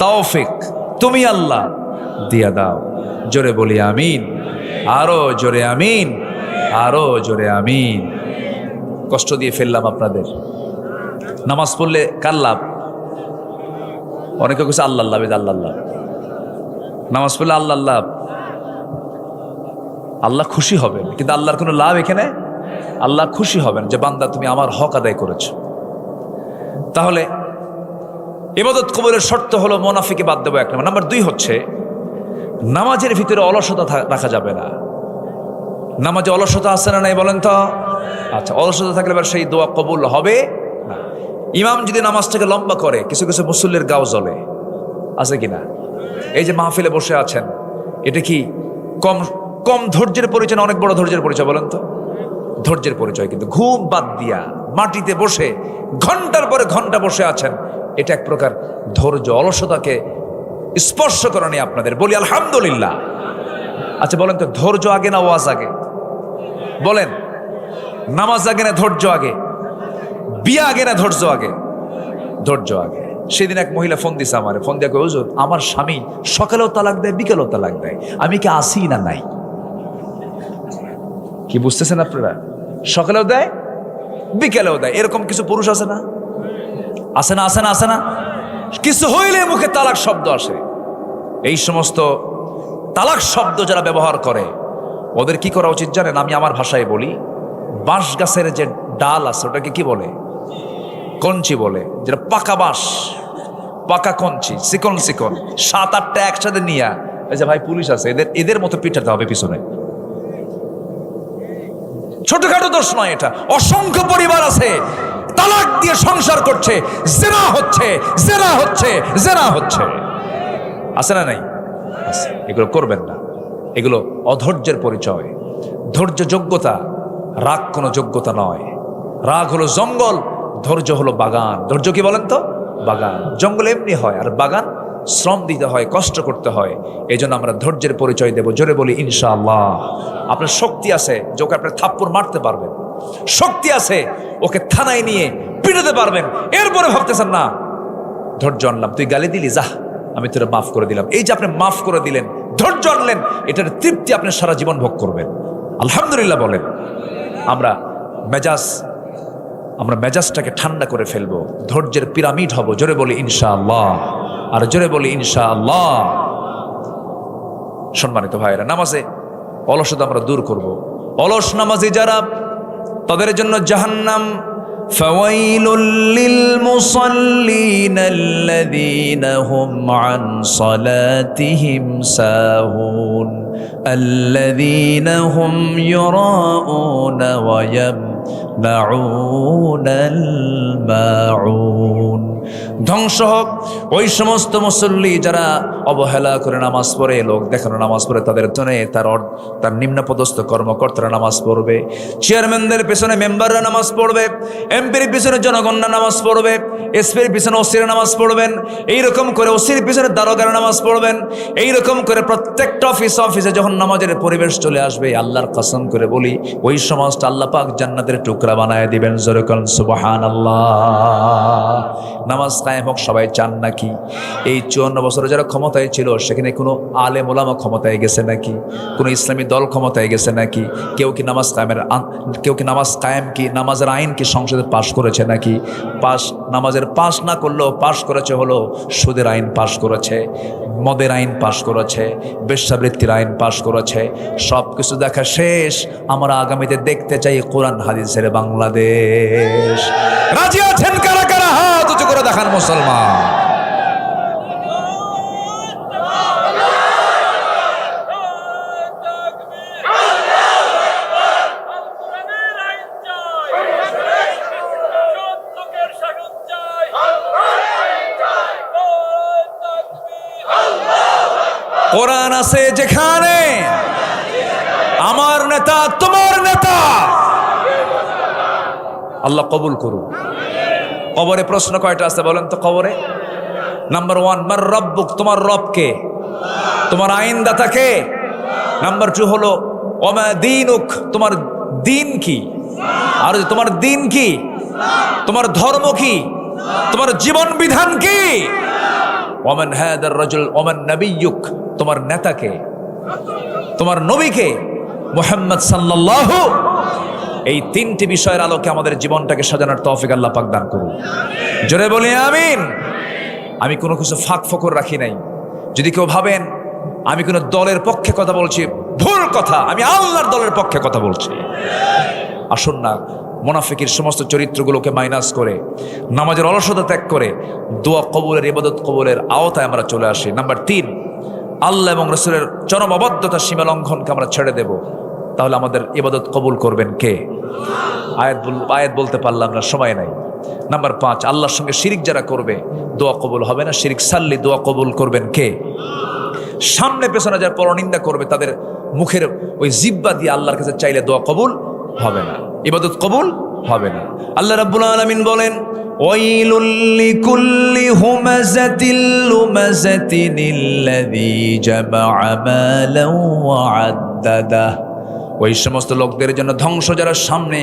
তৌফিক তুমি আল্লাহ দিয়া দাও। জোরে বলি আমিন, আরো জোরে আমিন, আরো জোরে আমিন। কষ্ট দিয়ে ফেললাম আপনাদের। নামাজ পড়লে কার লাভ? অনেকে কিছু আল্লাহ লাভ, আল্লাহ লাভ। নামাজ পড়লে আল্লাহ লাভ, আল্লাহ খুশি হবেন, কিন্তু আল্লাহর কোনো লাভ এখানে। আল্লাহ খুশি হবেন যে বান্দা তুমি আমার হক আদায় করেছ। তাহলে ইবাদত কবুলের শর্ত হলো মুনাফিকে বাদ দেবো 1 নম্বর। নাম্বার 2 হচ্ছে নামাজের ভিতরে অলসতা রাখা যাবে না। নামাজে অলসতা আছে না নাই বলেন তো? আচ্ছা, অলসতা থাকলে এবার সেই দোয়া কবুল হবে না। ইমাম যদি নামাজটাকে লম্বা করে, কিছু কিছু মুসল্লির গাও জ্বলে, আছে কিনা? এই যে মাহফিলে বসে আছেন, এটা কি কম কম ধৈর্যের পরিচয় না অনেক বড় ধৈর্যের পরিচয় বলেন তো? ধৈর্যের পরিচয়। কিন্তু ঘুম বাদ দিয়া মাটিতে বসে ঘন্টার পরে ঘন্টা বসে আছেন, এটা এক প্রকার ধৈর্য। অলসতাকে স্পর্শ করেনি আপনাদের, বলি আলহামদুলিল্লাহ। আচ্ছা বলেন তো, ধৈর্য আগে না ওয়াজ আগে? বলেন, নামাজ আগে না ধৈর্য আগে? বিয়া আগে না ধৈর্য আগে? ধৈর্য আগে। সেদিন এক মহিলা ফোন দিছে আমারে, ফোন দিয়ে কই হুজুর আমার স্বামী সকালেও তালাক দেয়, বিকেলেও তালাক দেয়, আমি কি আসি না নাই? কি বুঝতেছেন আপনারা? সকালেও দেয়, বিকেলেও দেয়। এরকম কিছু পুরুষ আছে না? আছে না? আছে না? আছে না? কিছু হইলে মুখে তালাক শব্দ আসে। এই সমস্ত তালাক শব্দ যারা ব্যবহার করে ওদের কি করা উচিত জানেন? আমি আমার ভাষায় বলি, বাঁশ গাছের যে ডাল আছে ওটাকে কি বলে? কঞ্চি বলে। যেটা পাকা বাঁশ, পাকা কঞ্চি, চিকন চিকন 7-8টা একসাথে নিয়ে, এই যে ভাই পুলিশ আছে, এদের মতো পিটাতে হবে পিছনে। ছোটখাটো দোষ নয় এটা। অসংখ্য পরিবার আছে তালাক দিয়ে সংসার করছে, জেনা হচ্ছে, জেনা হচ্ছে, জেনা হচ্ছে। আছে না নাই? আছে। এগুলো করবেন না, এগুলো অধৈর্যের পরিচয়। ধৈর্য যোগ্যতা, রাগ কোনো যোগ্যতা নয়। রাগ হলো জঙ্গল, ধৈর্য হলো বাগান। ধৈর্য কি বলেন তো? বাগান। জঙ্গল এমনি হয়, আর বাগান শ্রম দিতে হয়, কষ্ট করতে হয়। এই জন্য আমরা ধৈর্যের পরিচয় দেব। জোরে বলি ইনশাআল্লাহ। আপনার শক্তি আছে যে ওকে আপনার থাপ্পড় মারতে পারবেন, শক্তি আছে ওকে থানায় নিয়ে পিটাতে পারবেন, এরপরে ভাবতেছেন না ধৈর্য আনলাম, তুই গালি দিলি, যা আমি তোরা মাফ করে দিলাম। এই যে আপনি মাফ করে দিলেন, ধৈর্য আনলেন, এটার তৃপ্তি আপনি সারা জীবন ভোগ করবেন। আলহামদুলিল্লাহ বলেন। আমরা মেজাজটাকে ঠান্ডা করে ফেলবো, ধৈর্যের পিরামিড হব। জোরে বলি ইনশাআল্লাহ, আর জোরে বলি ইনশাআল্লাহ। সম্মানিত ভাইরা, নামাজে অলসতা আমরা দূর করব। অলস নামাজি যারা, তাদের জন্য জাহান্নাম। ফাওয়াইলুল লিল মুসাল্লিন আল্লাযীনা হুম আন সালাতিহিম সাহুন আল্লাযীনা হুম ইউরাউনা ওয়া ইয়ামনাউনাল মাউন। ধ্বংস হোক ওই সমস্ত মুসল্লি যারা অবহেলা করে নামাজ পড়ে, লোক দেখানো নামাজ পড়ে। তাদের জন্য তার নিম্নপদস্থ কর্মকর্তারা নামাজ পড়বে, চেয়ারম্যানদের পেছনে মেম্বাররা নামাজ পড়বে, এমপির পিছনে জনগণরা নামাজ পড়বে, এসপির পিছনে ওসিরা নামাজ পড়বেন, এইরকম করে ওসির পিছনে দারোগারা নামাজ পড়বেন। এইরকম করে প্রত্যেকটা অফিসে যখন নামাজের পরিবেশ চলে আসবে, আল্লাহর কসম করে বলি, ওই সমাজটা আল্লাহ পাক জান্নাতের টুকরা বানায় দিবেন। জোরে বলেন সুবহানাল্লাহ। নামাজ কায়েম হোক সবাই চান নাকি? এই 54 বছরে যারা ক্ষমতায় ছিল, সেখানে কোনো আলেম ওলামা ক্ষমতায় গেছে নাকি? কোনো ইসলামী দল ক্ষমতায় গেছে নাকি? কেউ কি নামাজ কায়েম কি নামাজের আইন কি সংসদে পাশ করেছে নাকি? নামাজের পাশ না করলেও পাশ করেছে হলো সুদের আইন পাশ করেছে, মদের আইন পাশ করেছে, বেশ্যাবৃত্তির আইন পাশ করেছে। সব কিছু দেখা শেষ। আমরা আগামীতে দেখতে চাই কোরআন হাদিসের বাংলাদেশ। রাজি আছেন কারা কারা? হাত উঁচু করে দেখান মুসলমান। কোরআন আছে যেখানে, আমার নেতা তোমার নেতা। আল্লাহ কবুল করুন। কবরে প্রশ্ন কয়টা আছে বলেন তো? কবরে নাম্বার 1, মার রব্বুক, তোমার রব কে? তোমার আইনদাতা কে? নাম্বার 2 হলো ওমা দীনুক, তোমার দিন কি? আর তোমার দিন কি? তোমার ধর্ম কি? তোমার জীবন বিধান কি? ওমান হাদার রাজুল ওমান নবিয়ুক, তোমার নেতা কে? তোমার নবী কে? মুহাম্মদ সাল্লাল্লাহু। এই 3টি বিষয়ের আলোকে আমাদের জীবনটাকে সাজানোর তৌফিক আল্লাহ পাক দান করুন। জোরে বলি আমিন। আমি কোনো কিছু ফাঁক ফোকর রাখি নাই। যদি কেউ ভাবেন আমি কোনো দলের পক্ষে কথা বলছি, ভুল কথা। আমি আল্লাহর দলের পক্ষে কথা বলছি। আসুন না মুনাফিকের সমস্ত চরিত্রগুলোকে মাইনাস করে, নামাজের অলসতা ত্যাগ করে দোয়া কবুলের, ইবাদত কবুলের আওতায় আমরা চলে আসি। নাম্বার 3, আল্লাহ এবং রাসূলের চরম অবাধ্যতা, সীমা লঙ্ঘনকে আমরা ছেড়ে দেব। তাহলে আমাদের ইবাদত কবুল করবেন কে? আয়াত বলতে পারলাম না, সময় নাই। নাম্বার 5, আল্লাহর সঙ্গে শিরিক যারা করবে দোয়া কবুল হবে না। শিরিক সাল্লি, দোয়া কবুল করবেন কে? সামনে পেছনে যারা পরনিন্দা করবে, তাদের মুখের ওই জিহ্বা দিয়ে আল্লাহর কাছে চাইলে দোয়া কবুল হবে না, ইবাদত কবুল হবে না। আল্লাহ রাব্বুল আলামিন বলেন, ওয়াইলুল লিকুল্লি হুমাযাতিল লুমাযাতিনিল্লাযী জামাআ মালান ওয়া আদ্দাদা। ওই সমস্ত লোকদের জন্য ধ্বংস যারা সামনে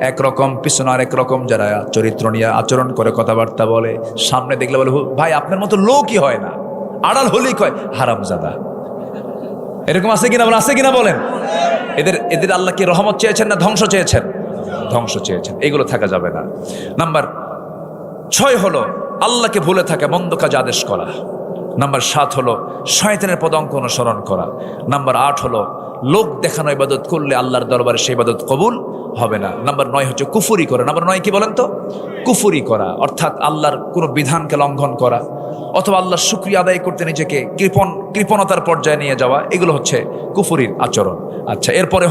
একরকম, পিছনে আরেক রকম, যারা চরিত্র নিয়ে আচরণ করে, কথাবার্তা বলে। সামনে দেখলে বলে ভাই আপনার মতো লোকই হয় না, আড়াল হলেই কয় হারামজাদা। এরকম আছে কিনা বলেন? আছে কিনা বলেন? এদের আল্লাহ কি রহমত চেয়েছেন না ধ্বংস চেয়েছেন? ধ্বংস চেয়েছেন। এগুলো থাকা যাবে না। নাম্বার 6 হলো আল্লাহকে ভুলে থাকা, মন্দ কাজ আদেশ করা। নাম্বার 7 হলো শয়তানের পদাঙ্ক অনুসরণ করা। নাম্বার 8 হলো লোক দেখানো ইবাদত করলে আল্লাহর দরবারে সেই ইবাদত কবুল হবে না। নাম্বার 9 হচ্ছে কুফরি করা। নাম্বার 9 কি বলেন তো? কুফরি করা, অর্থাৎ আল্লাহর কোনো বিধানকে লঙ্ঘন করা, অথবা আল্লাহর শুকরিয়া আদায় করতে নিজেকে কৃপণতার পর্যায়ে নিয়ে যাওয়া। এগুলো হচ্ছে কুফরির আচরণ। আচ্ছা, এরপরে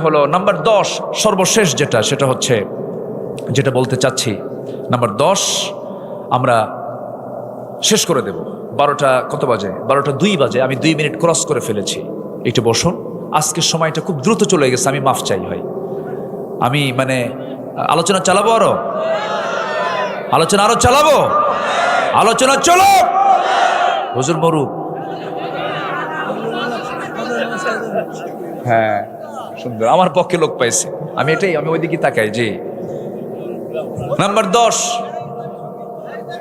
হলো নাম্বার 10, সর্বশেষ সেটা হচ্ছে যেটা বলতে চাচ্ছি। নাম্বার 10 আমরা শেষ করে দেব। 12টা কত বাজে? 12টা 2 বাজে। আমি 2 মিনিট ক্রস করে ফেলেছি। একটু বসুন। আজকের সময়টা খুব দ্রুত চলে গেছে, আমি মাফ চাই ভাই। আমি আলোচনা চালাবো, আরো চালাবো, আলোচনা চলো। হুজুর মরুক। হ্যাঁ সুন্দর, আমার পক্ষে লোক পাইছে, আমি ওইদিকে তাকাই। জি নাম্বার 10,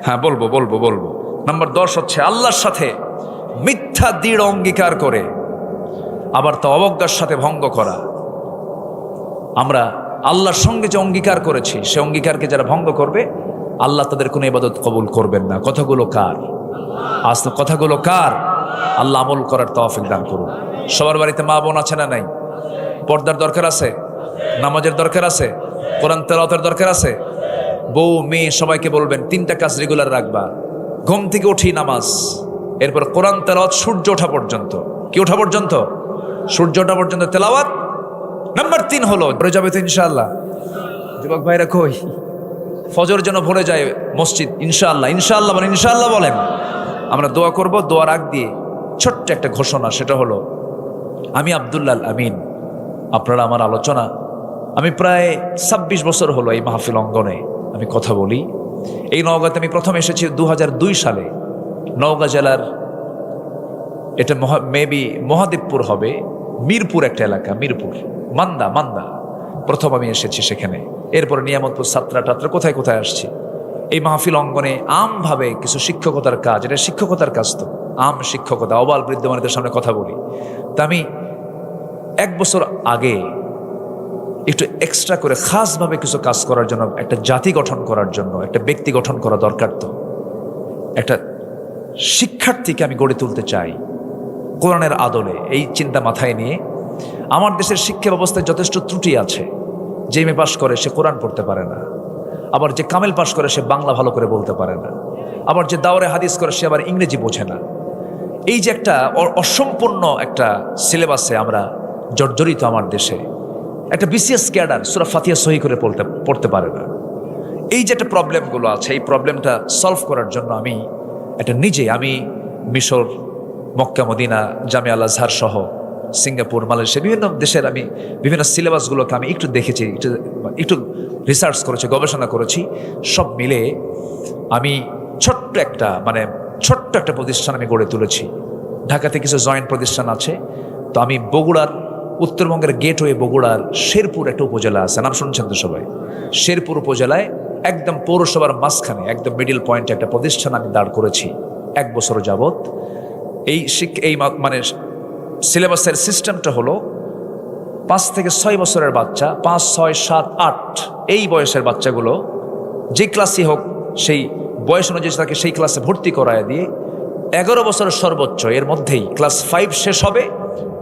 হ্যাঁ বলবো। নাম্বার 10 হচ্ছে আল্লাহর সাথে মিথ্যা দৃঢ় অঙ্গীকার করে আবার তা অবজ্ঞার সাথে ভঙ্গ করা। আমরা আল্লাহর সঙ্গে যে অঙ্গীকার করেছি, সে অঙ্গীকারকে যারা ভঙ্গ করবে, আল্লাহ তাদের কোনো ইবাদত কবুল করবেন না। কথাগুলো কার? আজ তো কথাগুলো কার? আল্লাহ আমল করার তৌফিক দান করুন। সবার বাড়িতে মা বোন আছে না নাই? পর্দার দরকার আছে, নামাজের দরকার আছে, কোরআন তেলাওয়াতের দরকার আছে। বউ মেয়ে সবাইকে বলবেন 3টা কাজ রেগুলার রাখবা। ঘুম থেকে উঠি নামাজ, এরপর কোরআন তেলাওয়াত সূর্য ওঠা পর্যন্ত। কি ওঠা পর্যন্ত? সূর্য ওঠা পর্যন্ত তেলাওয়াত। নাম্বার 3 হলো ভরে যাবে তো ইনশাআল্লাহ। যুবক ভাইরা কই? ফজর যেন ভরে যায় মসজিদ ইনশাআল্লাহ। ইনশাআল্লাহ বলেন, ইনশাআল্লাহ বলেন। আমরা দোয়া করব। দোয়ার আগ দিয়ে ছোট্ট একটা ঘোষণা, সেটা হলো আমি আব্দুল্লাহ আমিন, আপনারা আমার আলোচনা, আমি প্রায় 26 বছর হলো এই মাহফিল অঙ্গনে আমি কথা বলি। এই নওগাঁতে আমি প্রথম এসেছি 2002 সালে। নওগাঁ জেলার এটা মেবি মহাদেবপুর হবে, মিরপুর একটা এলাকা, মিরপুর মান্দা প্রথম আমি এসেছি সেখানে। এরপর নিয়ামতপুর, সাতরা টাত্রা, কোথায় কোথায় আসছি। এই মাহফিল অঙ্গনে আমভাবে কিছু শিক্ষকতার কাজ, এটা শিক্ষকতার কাজ তো, শিক্ষকতা, অবাল বৃদ্ধ মানুষদের সামনে কথা বলি। তা আমি 1 বছর আগে একটু এক্সট্রা করে খাসভাবে কিছু কাজ করার জন্য, একটা জাতি গঠন করার জন্য, একটা ব্যক্তি গঠন করা দরকার। তো একটা শিক্ষার্থীকে আমি গড়ে তুলতে চাই কোরআনের আদলে। এই চিন্তা মাথায় নিয়ে, আমার দেশের শিক্ষা ব্যবস্থায় যথেষ্ট ত্রুটি আছে। যে এমএ পাশ করে সে কোরআন পড়তে পারে না, আবার যে কামেল পাশ করে সে বাংলা ভালো করে বলতে পারে না, আবার যে দাওরে হাদিস করে সে আবার ইংরেজি বোঝে না। এই যে একটা অসম্পূর্ণ একটা সিলেবাসে আমরা জর্জরিত আমার দেশে। একটা বিসিএস ক্যাডার সূরা ফাতিহা সহি করে পড়তে পারে না। এই যে একটা প্রবলেমগুলো আছে, এই প্রবলেমটা সলভ করার জন্য আমি মিশর, মক্কা, মদিনা, জামিয়া আল আজহার সহ সিঙ্গাপুর, মালয়েশিয়া, বিভিন্ন দেশের আমি বিভিন্ন সিলেবাসগুলোকে আমি একটু দেখেছি, একটু রিসার্চ করেছি, গবেষণা করেছি। সব মিলে আমি ছোট্ট একটা প্রতিষ্ঠান আমি গড়ে তুলেছি। ঢাকাতে কিছু জয়েন্ট প্রতিষ্ঠান আছে। তো আমি বগুড়ার, উত্তরবঙ্গের গেটওয়ে বগুড়ার শেরপুর একটা উপজেলা আছে, নাম শুনছেন তো সবাই? শেরপুর উপজেলায় একদম পৌরসভার মাঝখানে, একদম মিডিল পয়েন্টে একটা প্রতিষ্ঠান আমি দাঁড় করেছি 1 বছর যাবৎ। এই মানে সিলেবাসের সিস্টেমটা হলো 5 থেকে 6 বছরের বাচ্চা, 5, 6, 7, 8 এই বয়সের বাচ্চাগুলো যে ক্লাসই হোক, সেই বয়স অনুযায়ী তাকে সেই ক্লাসে ভর্তি করায় দিয়ে 11 বছরের সর্বোচ্চ এর মধ্যেই ক্লাস 5 শেষ হবে,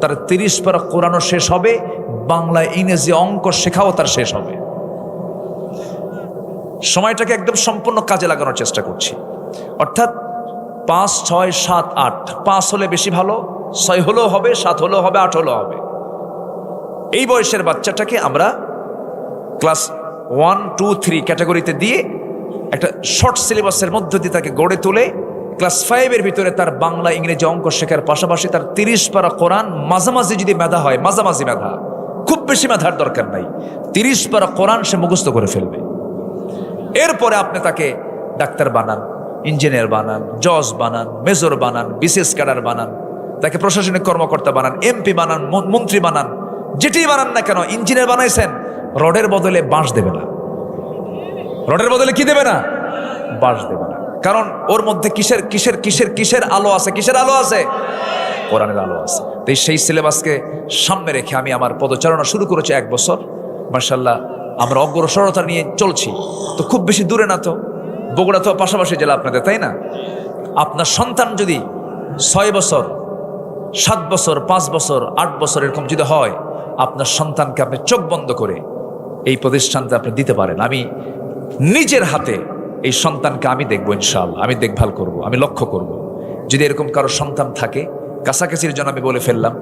তার 30 পারা কোরআনও শেষ হবে, বাংলা, ইংরেজি, অঙ্ক শেখাও তার শেষ হবে। সময়টাকে একদম সম্পূর্ণ কাজে লাগানোর চেষ্টা করছি। অর্থাৎ 5, 6, 7, 8, 5 হলে বেশি ভালো, 6 হলেও হবে, 7 হলেও হবে, 8 হলেও হবে। এই বয়সের বাচ্চাটাকে আমরা ক্লাস 1, 2, 3 ক্যাটাগরিতে দিয়ে একটা শর্ট সিলেবাসের মধ্য দিয়ে তাকে গড়ে তুলে ক্লাস 5-এর ভিতরে তার বাংলা, ইংরেজি, অঙ্ক শেখার পাশাপাশি তার 30 পারা কোরআন, মাঝামাঝি যদি মেধা হয়, মাঝামাঝি মেধা, খুব বেশি মেধার দরকার নাই, 30 পারা কোরআন সে মুখস্থ করে ফেলবে। এরপরে আপনি তাকে ডাক্তার বানান, ইঞ্জিনিয়ার বানান, জজ বানান, মেজর বানান, বিসিএস ক্যাডার বানান, তাকে প্রশাসনিক কর্মকর্তা বানান, এমপি বানান, মন্ত্রী বানান, যেটাই বানান না কেন। ইঞ্জিনিয়ার বানাইছেন, রডের বদলে বাঁশ দেবে না। রডের বদলে কি দেবে না? বাঁশ দেবে না। কারণ ওর মধ্যে কিসের আলো আছে? কিসের আলো আছে? কোরআনের আলো আছে। তো সেই সিলেবাসকে সামনে রেখে আমি আমার পদচারণা শুরু করেছি 1 বছর। মাশাআল্লাহ আমরা অগ্রসরতা নিয়ে চলছি। তো খুব বেশি দূরে না, তো বগুড়া তো পাশাপাশি জেলা আপনাদের, তাই না? আপনার সন্তান যদি 6 বছর, 7 বছর, 5 বছর, 8 বছর এরকম যদি হয়, আপনার সন্তানকে আপনি চোখ বন্ধ করে এই প্রতিষ্ঠানটা আপনি দিতে পারেন। আমি নিজের হাতে এই সন্তানকে আমি দেখবো, ইনশাআল্লাহ আমি দেখভাল করব, আমি লক্ষ্য করব। যদি এরকম কারো সন্তান থাকে, কাছাকাছির জন্য আমি বলে ফেললাম,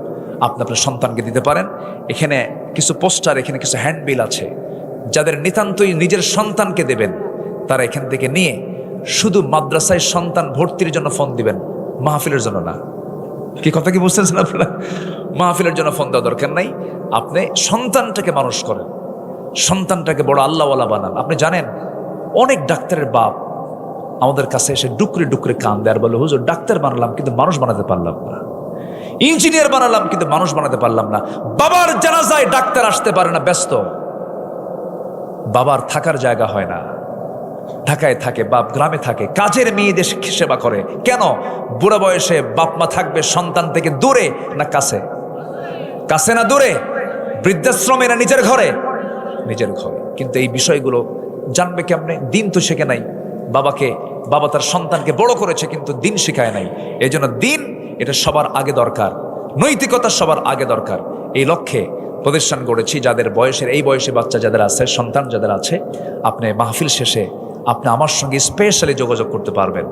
আপনি আপনার সন্তানকে দিতে পারেন। এখানে কিছু পোস্টার, এখানে কিছু হ্যান্ডবিল আছে। যাদের নিতান্তই নিজের সন্তানকে দেবেন, তারা এখান থেকে নিয়ে শুধু মাদ্রাসায় সন্তান ভর্তির জন্য ফোন দিবেন, মাহফিলের জন্য না। কি কথা কি বুঝতেছেন আপনারা? মাহফিলের জন্য ফোন দেওয়া দরকার নাই। আপনি সন্তানটাকে মানুষ করেন, সন্তানটাকে বড় আল্লাহওয়ালা বানান। আপনি জানেন অনেক ডাক্তারের বাপ আমাদের কাছে এসে ডুকরে ডুকরে কান্দে আর বলে, হুজুর ডাক্তার বানালাম কিন্তু মানুষ বানাতে পারলাম না, ইঞ্জিনিয়ার বানালাম কিন্তু মানুষ বানাতে পারলাম না। বাবার জানাজায় ডাক্তার আসতে পারে না, ব্যস্ত। বাবার থাকার জায়গা হয় না, ঢাকায় থাকে, বাপ গ্রামে থাকে, কাজের মেয়েদের সেবা করে। কেন? বুড়া বয়সে বাপ মা থাকবে সন্তান থেকে দূরে না কাছে? কাছে না দূরে? বৃদ্ধাশ্রমে না নিজের ঘরে? নিজের ঘরে। কিন্তু এই বিষয়গুলো জানবে কেমনে? দিন তো শেখে নাই। বাবা তার সন্তানকে বড় করেছে কিন্তু দিন শেখায় নাই। এই জন্য দিন এটা সবার আগে দরকার, নৈতিকতা সবার আগে দরকার। এই লক্ষ্যে প্রতিষ্ঠান গড়েছি। যাদের বয়সের এই বয়সে বাচ্চা যাদের আছে, সন্তান যাদের আছে, আপনি মাহফিল শেষে আপনি আমার সঙ্গে স্পেশালি যোগাযোগ করতে পারবেন,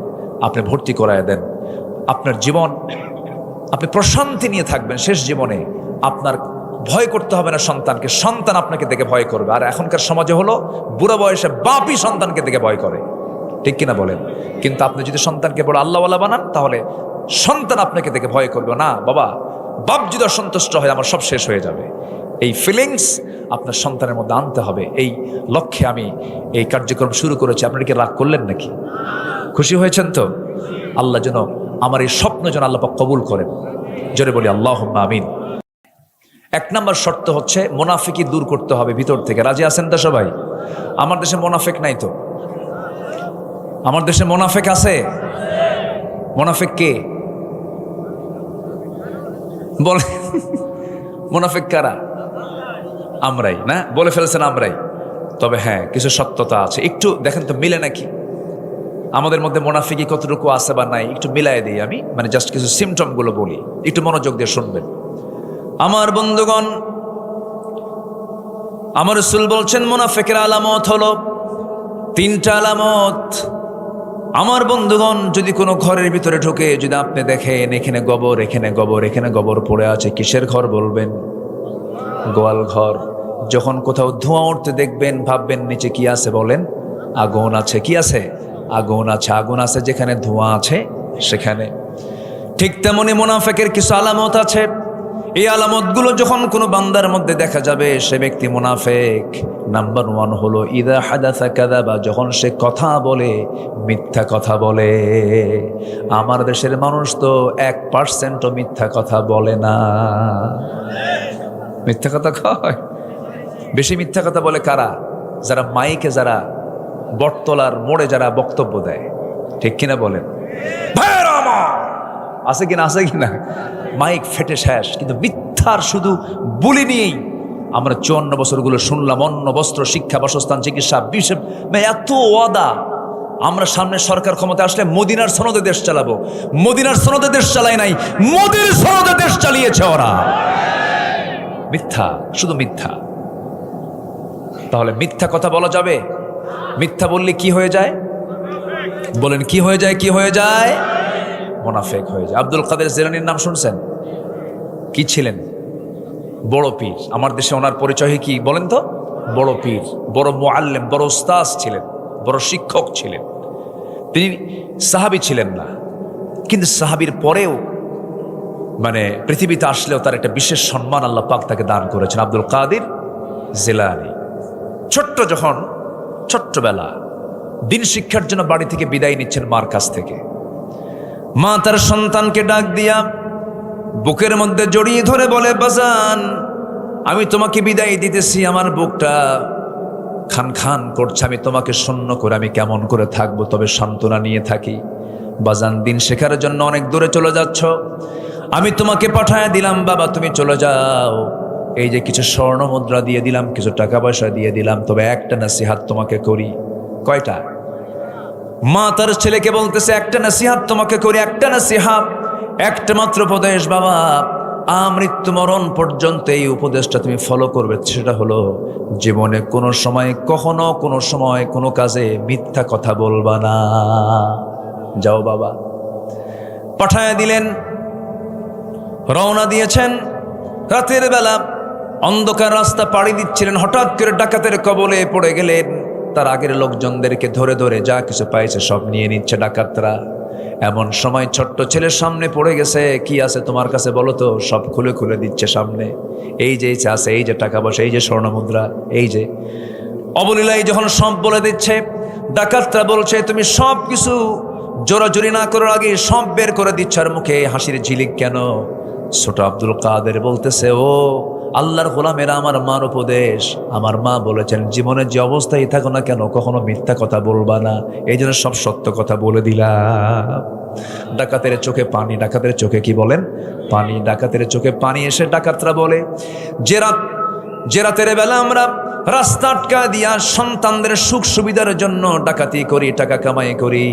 আপনি ভর্তি করায় দেন। আপনার জীবন আপনি প্রশান্তি নিয়ে থাকবেন। শেষ জীবনে আপনার ভয় করতে হবে না সন্তানকে, সন্তান আপনাকে দেখে ভয় করবে। আর এখনকার সমাজে হলো বুড়া বয়সে বাপই সন্তানকে দেখে ভয় করে, ঠিক কিনা বলেন? কিন্তু আপনি যদি সন্তানকে বড় আল্লাহওয়ালা বানান তাহলে সন্তান আপনাকে দেখে ভয় করবে না। বাবা, বাপ যদি অসন্তুষ্ট হয় আমার সব শেষ হয়ে যাবে। এই ফিলিংস আপনার সন্তানের মধ্যে আনতে হবে। এই লক্ষ্যে আমি এই কার্যক্রম শুরু করেছি। আপনারা কি রাগ করলেন নাকি? খুশি হয়েছেন তো? আল্লাহ যেন আমার এই স্বপ্ন যেন আল্লাহ পাক কবুল করেন। জোরে বলি আল্লাহুম্মা আমিন। এক নম্বর শর্ত হচ্ছে মুনাফিকি দূর করতে হবে ভিতর থেকে। রাজি আছেন তো সবাই? আমার দেশে মুনাফিক নাই তো? আমার দেশে মুনাফিক আছে? মুনাফিক কে বলে? মুনাফিক কারা? আমরাই না? বলে ফেলছেন আমরাই। তবে হ্যাঁ, কিছু সত্যতা আছে। একটু দেখেন তো মিলে নাকি আমাদের মধ্যে মুনাফিকি কতটুকু আছে বা নাই, একটু মিলাই দিই আমি। মানে জাস্ট কিছু সিমটম গুলো বলি, একটু মনোযোগ দিয়ে শুনবেন। আমার বন্ধুগণ, আমার রাসূল বলছেন মুনাফিকের আলামত হলো তিনটা আলামত। আমার বন্ধুগণ, যদি কোনো ঘরের ভিতরে ঢুকে যদি আপনি দেখেন এখানে গোবর, এখানে গোবর, এখানে গোবর পড়ে আছে, কিসের ঘর বলবেন? গোয়াল ঘর। যখন কোথাও ধোঁয়া উঠতে দেখবেন ভাববেন নিচে কি আছে? বলেন আগুন আছে। কি আছে? আগুন আছে। আগুন আছে যেখানে ধোঁয়া আছে সেখানে। ঠিক তেমনি মুনাফিকের কিছু আলামত আছে। এই আলামতগুলো যখন কোনো বান্দার মধ্যে দেখা যাবে সে ব্যক্তি মুনাফিক। নাম্বার 1 হলো ইদা হাদাসা কাযাবা, যখন সে কথা বলে মিথ্যা কথা বলে। আমার দেশের মানুষ তো 1% মিথ্যা কথা বলে না। মিথ্যা কথা কয়। বেশি মিথ্যা কথা বলে কারা? যারা মাইকে, যারা বটতলার মোড়ে যারা বক্তব্য দেয়, ঠিক কিনা বলেন? আছে কিনা? আছে কিনা? মাইক ফেটে শেষ, কিন্তু মিথ্যার শুধু বুলি নিয়েই আমরা 54 বছরগুলো শুনলাম। অন্ন, বস্ত্র, শিক্ষা, বাসস্থান, চিকিৎসা, বিষয়, এত ওয়াদা। আমরা সামনে সরকার ক্ষমতা আসলে মদিনার সনদে দেশ চালাবো। মদিনার সনদে দেশ চালায় নাই, মোদির সনদে দেশ চালিয়েছে ওরা। মিথ্যা, শুধু মিথ্যা। তাহলে মিথ্যা কথা বলা যাবে? মিথ্যা বললে কি হয়ে যায়? বলেন কি হয়ে যায়? কি হয়ে যায়? মুনাফিক হয়ে যায়। আব্দুল কাদের জিলানীর নাম শুনছেন? কি ছিলেন? বড় পীর। আমার দেশে ওনার পরিচয় কি বলেন তো? বড় পীর, বড় মুআল্লিম, বড় উস্তাদ ছিলেন, বড় শিক্ষক ছিলেন। তিনি সাহাবী ছিলেন না, কিন্তু সাহাবীর পরেও মানে পৃথিবীতে আসলেও তার একটা বিশেষ সম্মান আল্লাহ পাক তাকে দান করেছেন। আব্দুল কাদের জিলানী ছোট্টবেলা দিন শিক্ষার জন্য বাড়ি থেকে বিদায় নিচ্ছেন মার কাছ থেকে। মা তার সন্তানকে ডাক দিয়া বুকের মধ্যে জড়িয়ে ধরে বলে, বাজান আমি তোমাকে বিদায় দিতেছি, আমার বুকটা খান খান করছে, আমি তোমাকে শূন্য করে আমি কেমন করে থাকবো? তবে সান্ত্বনা নিয়ে থাকি। বাজান দিন শেখার জন্য অনেক দূরে চলে যাচ্ছ, আমি তোমাকে পাঠায় দিলাম, বাবা তুমি চলে যাও। এই যে কিছু স্বর্ণ মুদ্রা দিয়ে দিলাম, কিছু টাকা পয়সা দিয়ে দিলাম, তবে একটা নসিহত তোমাকে করি। কয়টা? মা তার ছেলেকে বলতেছে একটা নসিহত তোমাকে করি, একটা নসিহত, একটা মাত্র উপদেশ বাবা, মৃত্যু মরণ পর্যন্ত এই উপদেশটা তুমি ফলো করবে। সেটা হলো জীবনে কোনো সময়, কখনো কোনো সময়, কোনো কাজে মিথ্যা কথা বলবা না। যাও বাবা। পাঠায় দিলেন, রওনা দিয়েছেন। রাতের বেলা অন্ধকার রাস্তা পাড়ি দিচ্ছিলেন, হঠাৎ করে ডাকাতের কবলে পড়ে গেলেন। তার আগের লোকজনদেরকে ধরে ধরে যা কিছু পাইছে সব নিয়ে নিচ্ছে ডাকাতরা। এমন সময় ছোট্ট ছেলের সামনে পড়ে গেছে, কি আছে তোমার কাছে বলো তো। সব খুলে খুলে দিচ্ছে সামনে, এই যে আছে, এই যে টাকা পয়সা, এই যে স্বর্ণ মুদ্রা, এই যে। অবলীলায় যখন সব বলে দিচ্ছে, ডাকাতরা বলছে তুমি সব কিছু জোরাজুরি না করার আগে সব বের করে দিচ্ছ, আর মুখে হাসির ঝিলিক কেন? ছোট আব্দুল কাদের বলতেছে, ও আল্লাহর গোলামেরা, আমার মার উপদেশ, আমার মা বলেছেন জীবনের যে অবস্থায় থাকো না কেন কখনো মিথ্যা কথা বলবা না, এই জন্য সব সত্য কথা বলে দিলাম। ডাকাতের চোখে পানি, ডাকাতের চোখে কি বলেন? পানি। ডাকাতের চোখে পানি এসে ডাকাতরা বলে, যে রাতের বেলা আমরা রাস্তা আটকা দিয়া সন্তানদের সুখ সুবিধার জন্য ডাকাতি করি, টাকা কামাই করি,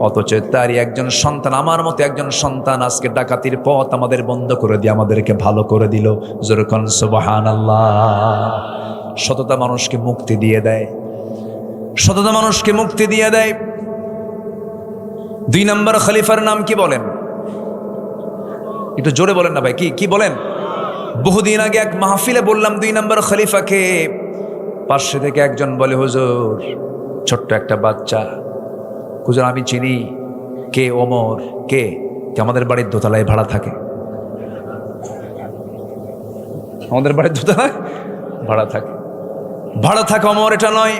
অথচ তারই একজন সন্তান, আমার মতো একজন সন্তান আজকে ডাকাতির পথ আমাদের বন্ধ করে দিয়ে আমাদেরকে ভালো করে দিল। যেরকম সুবহানাল্লাহ। সততা মানুষকে মুক্তি দিয়ে দেয়, সততা মানুষকে মুক্তি দিয়ে দেয়। 2 নম্বর খলিফার নাম কি বলেন? একটু জোরে বলেন না ভাই, কি বলেন? বহুদিন আগে এক মাহফিলে বললাম 2 নম্বর খলিফাকে। পাশে থেকে একজন বলে, হুজুর ছোট্ট একটা বাচ্চা, হুজুর আমি চিনি, কে? ওমর। কে? আমাদের বাড়ির দোতলায় ভাড়া থাকে, আমাদের বাড়ির দোতলায় ভাড়া থাকে। ভাড়া থাকা ওমর এটা নয়,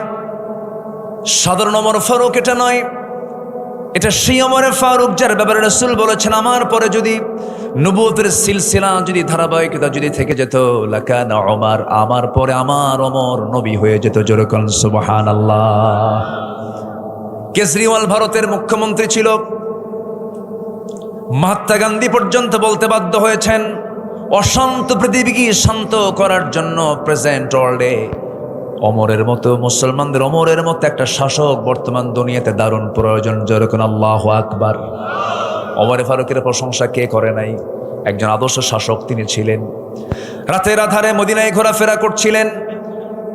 সাধারণ ওমর ফারুক এটা নয়, এটা সেই ওমর ফারুক যার ব্যাপারে রাসূল বলেছেন, আমার পরে যদি নবুয়তের সিলসিলা যদি ধারাবাহিকতা যদি থেকে যেত, লাকানা ওমর, আমার পরে আমার ওমর নবী হয়ে যেত। যেরকম সুবহানাল্লাহ। কেজরিওয়াল ভারতের মুখ্যমন্ত্রী ছিল, মহাত্মা গান্ধী পর্যন্ত বলতে বাধ্য হয়েছেন, অশান্ত পৃথিবীকে শান্ত করার জন্য প্রেজেন্ট ওয়ার্ল্ডে ওমরের মতো, মুসলমানদের ওমরের মতো একটা শাসক বর্তমান দুনিয়াতে দারুণ প্রয়োজন। যেরকম আল্লাহু আকবার। ওমর ফারুকের প্রশংসা কে করে নাই? একজন আদর্শ শাসক তিনি ছিলেন। রাতের আধারে মদিনায় ঘোরাফেরা করছিলেন,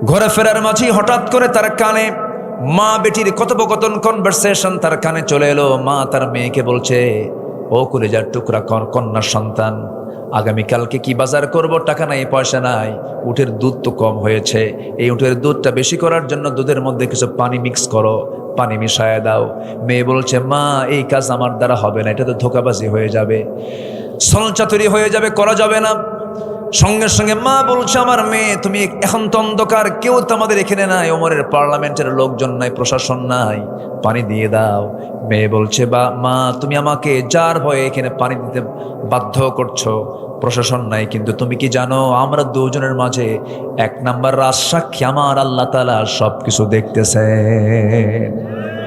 ঘোরাফেরার মাঝে হঠাৎ করে তার কানে মা বেটির কথোপকথন, কনভারসেশন তার কানে চলে এলো। মা তার মেয়েকে বলছে, ও কলিজার টুকরা কন্যা সন্তান, আগামীকালকে কি বাজার করব, টাকা নাই, পয়সা নাই, উটের দুধ তো কম হয়েছে, এই উটের দুধটা বেশি করার জন্য দুধের মধ্যে কিছু পানি মিক্স করো, পানি মিশায় দাও। মেয়ে বলছে, মা এই কাজ আমার দ্বারা হবে না, এটা তো ধোকাবাজি হয়ে যাবে, ছলচাতুরি হয়ে যাবে, করা যাবে না। সঙ্গে সঙ্গে মা বলছে, আমার মেয়ে তুমি এখন তো অন্ধকার, কেউ তো আমাদের এখানে নাই, ওমরের পার্লামেন্টের লোকজন নাই, প্রশাসন নাই, পানি দিয়ে দাও। মেয়ে বলছে, বা মা তুমি আমাকে যার ভয়ে এখানে পানি দিতে বাধ্য করছো, প্রশাসন নাই, কিন্তু তুমি কি জানো আমরা দুজনের মাঝে 1 নাম্বার রাজসাক্ষী আমার আল্লাহ তাআলা সব কিছু দেখতেছে।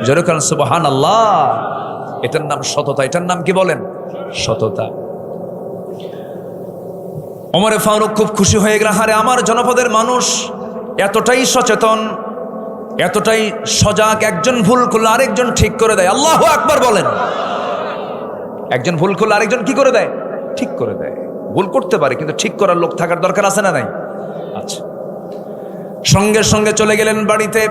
যেরকম সুবহানাল্লাহ। এটার নাম সততা, এটার নাম কি বলেন? সততা। ওমর ফারুক খুব খুশি হয়ে গেল, হারে আমার জনপদের মানুষ এতটাই সচেতন, এতটাই সজাগ, একজন ভুল করলে আরেকজন ঠিক করে দেয়। আল্লাহু আকবার বলেন। একজন ভুল করলে আরেকজন কি করে দেয়? ঠিক করে দেয়। ভুল করতে পারে, কিন্তু ঠিক করার লোক থাকার দরকার আছে না নাই? আচ্ছা। সঙ্গে সঙ্গে চলে গেলেন বাড়িতে,